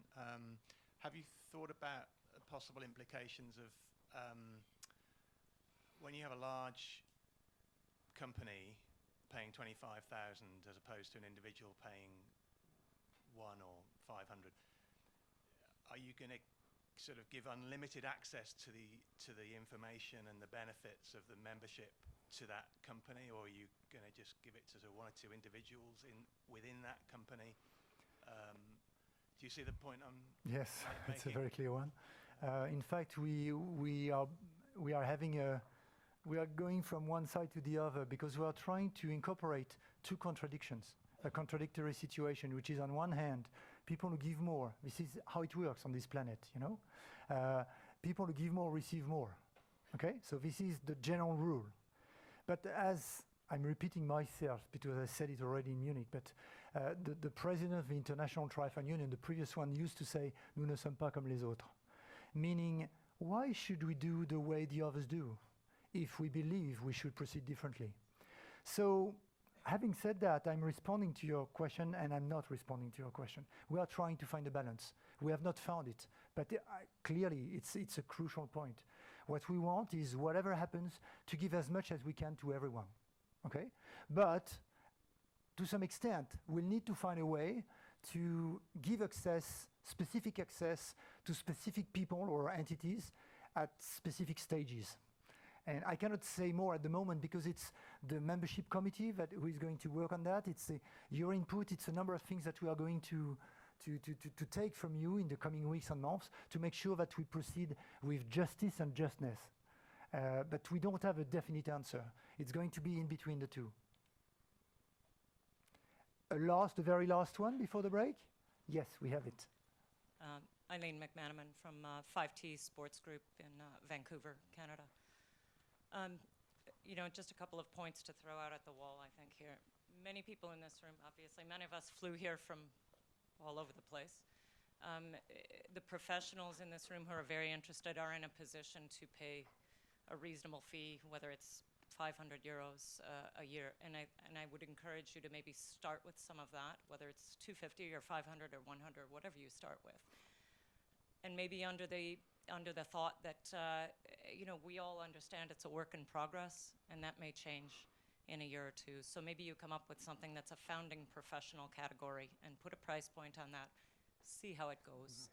Have you thought about possible implications of when you have a large company paying 25,000 as opposed to an individual paying 1 or 500, are you going to sort of give unlimited access to the information and the benefits of the membership to that company, or are you going to just give it to one or two individuals within that company? Do you see the point I'm Yes, making? it's a very clear one. In fact, we are going from one side to the other because we are trying to incorporate two contradictions, a contradictory situation, which is on one hand, people who give more. This is how it works on this planet, you know. People who give more receive more. Okay, so this is the general rule. But as I'm repeating myself because I said it already in Munich, but the president of the International Triathlon Union, the previous one, used to say, "Nous ne sommes pas comme les autres." Meaning, why should we do the way the others do if we believe we should proceed differently? So, having said that, I'm responding to your question and I'm not responding to your question. We are trying to find a balance. We have not found it, but clearly it's a crucial point. What we want is whatever happens to give as much as we can to everyone, okay? But to some extent, we'll need to find a way to give access, specific access to specific people or entities at specific stages. And I cannot say more at the moment because it's the membership committee who is going to work on that. It's your input. It's a number of things that we are going to take from you in the coming weeks and months to make sure that we proceed with justice and justness. But we don't have a definite answer. It's going to be in between the two. The very last one before the break? Yes, we have it. Eileen McManaman from 5T Sports Group in Vancouver, Canada. you know, just a couple of points to throw out at the wall, I think, here. Many people in this room, obviously, many of us flew here from all over the place. The professionals in this room who are very interested are in a position to pay a reasonable fee, whether it's 500 euros a year. And I would encourage you to maybe start with some of that, whether it's 250 or 500 or 100, whatever you start with. And maybe under the thought that, you know, we all understand it's a work in progress, and that may change in a year or two. So maybe you come up with something that's a founding professional category and put a price point on that. See how it goes.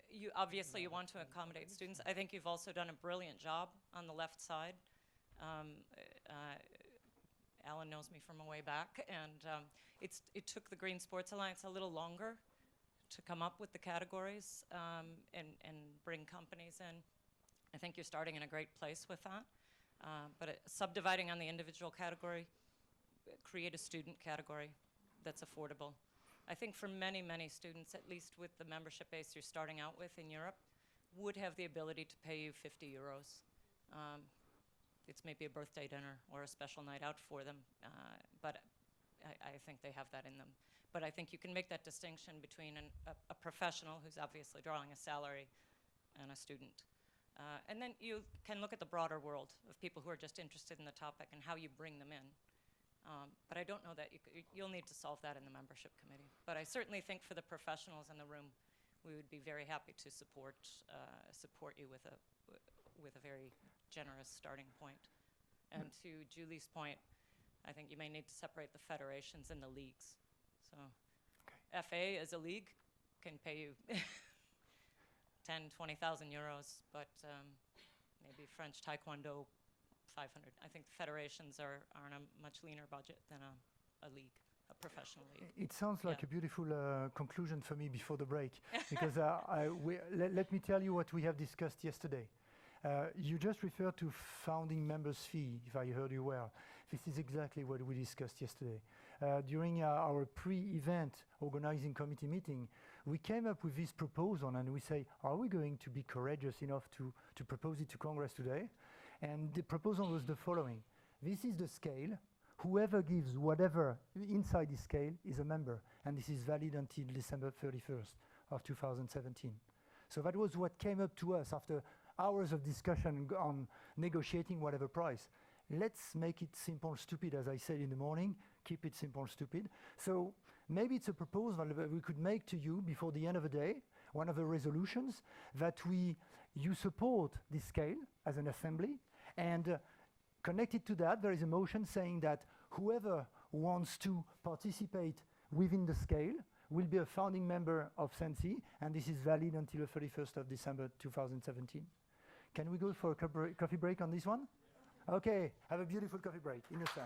You obviously you want to accommodate students. I think you've also done a brilliant job on the left side. Alan knows me from a way back, and it took the Green Sports Alliance a little longer to come up with the categories and bring companies in. I think you're starting in a great place with that. But subdividing on the individual category, create a student category that's affordable. I think for many, many students, at least with the membership base you're starting out with in Europe, would have the ability to pay you 50 euros. It's maybe a birthday dinner or a special night out for them, but I think they have that in them. But I think you can make that distinction between a professional who's obviously drawing a salary and a student. And then you can look at the broader world of people who are just interested in the topic and how you bring them in. But I don't know that you'll need to solve that in the membership committee. But I certainly think for the professionals in the room, we would be very happy to support you with a very generous starting point. And to Julie's point, I think you may need to separate the federations and the leagues. So FA as a league can pay you 10, 20,000 euros, but maybe French Taekwondo, 500. I think the federations are on a much leaner budget than a league, a professional league. It sounds like a beautiful conclusion for me before the break, because let me tell you what we have discussed yesterday. You just referred to founding members fee, if I heard you well. This is exactly what we discussed yesterday. During our pre-event organizing committee meeting, we came up with this proposal and we say, are we going to be courageous enough to propose it to Congress today? And the proposal was the following. This is the scale. Whoever gives whatever inside this scale is a member, and this is valid until December 31st of 2017. So that was what came up to us after hours of discussion on negotiating whatever price. Let's make it simple, stupid, as I said in the morning. Keep it simple, stupid. So maybe it's a proposal that we could make to you before the end of the day, one of the resolutions, that you support this scale as an assembly, and connected to that, there is a motion saying that whoever wants to participate within the scale will be a founding member of SandSI, and this is valid until the 31st of December 2017. Can we go for a coffee break on this one? Okay, have a beautiful coffee break in the sun.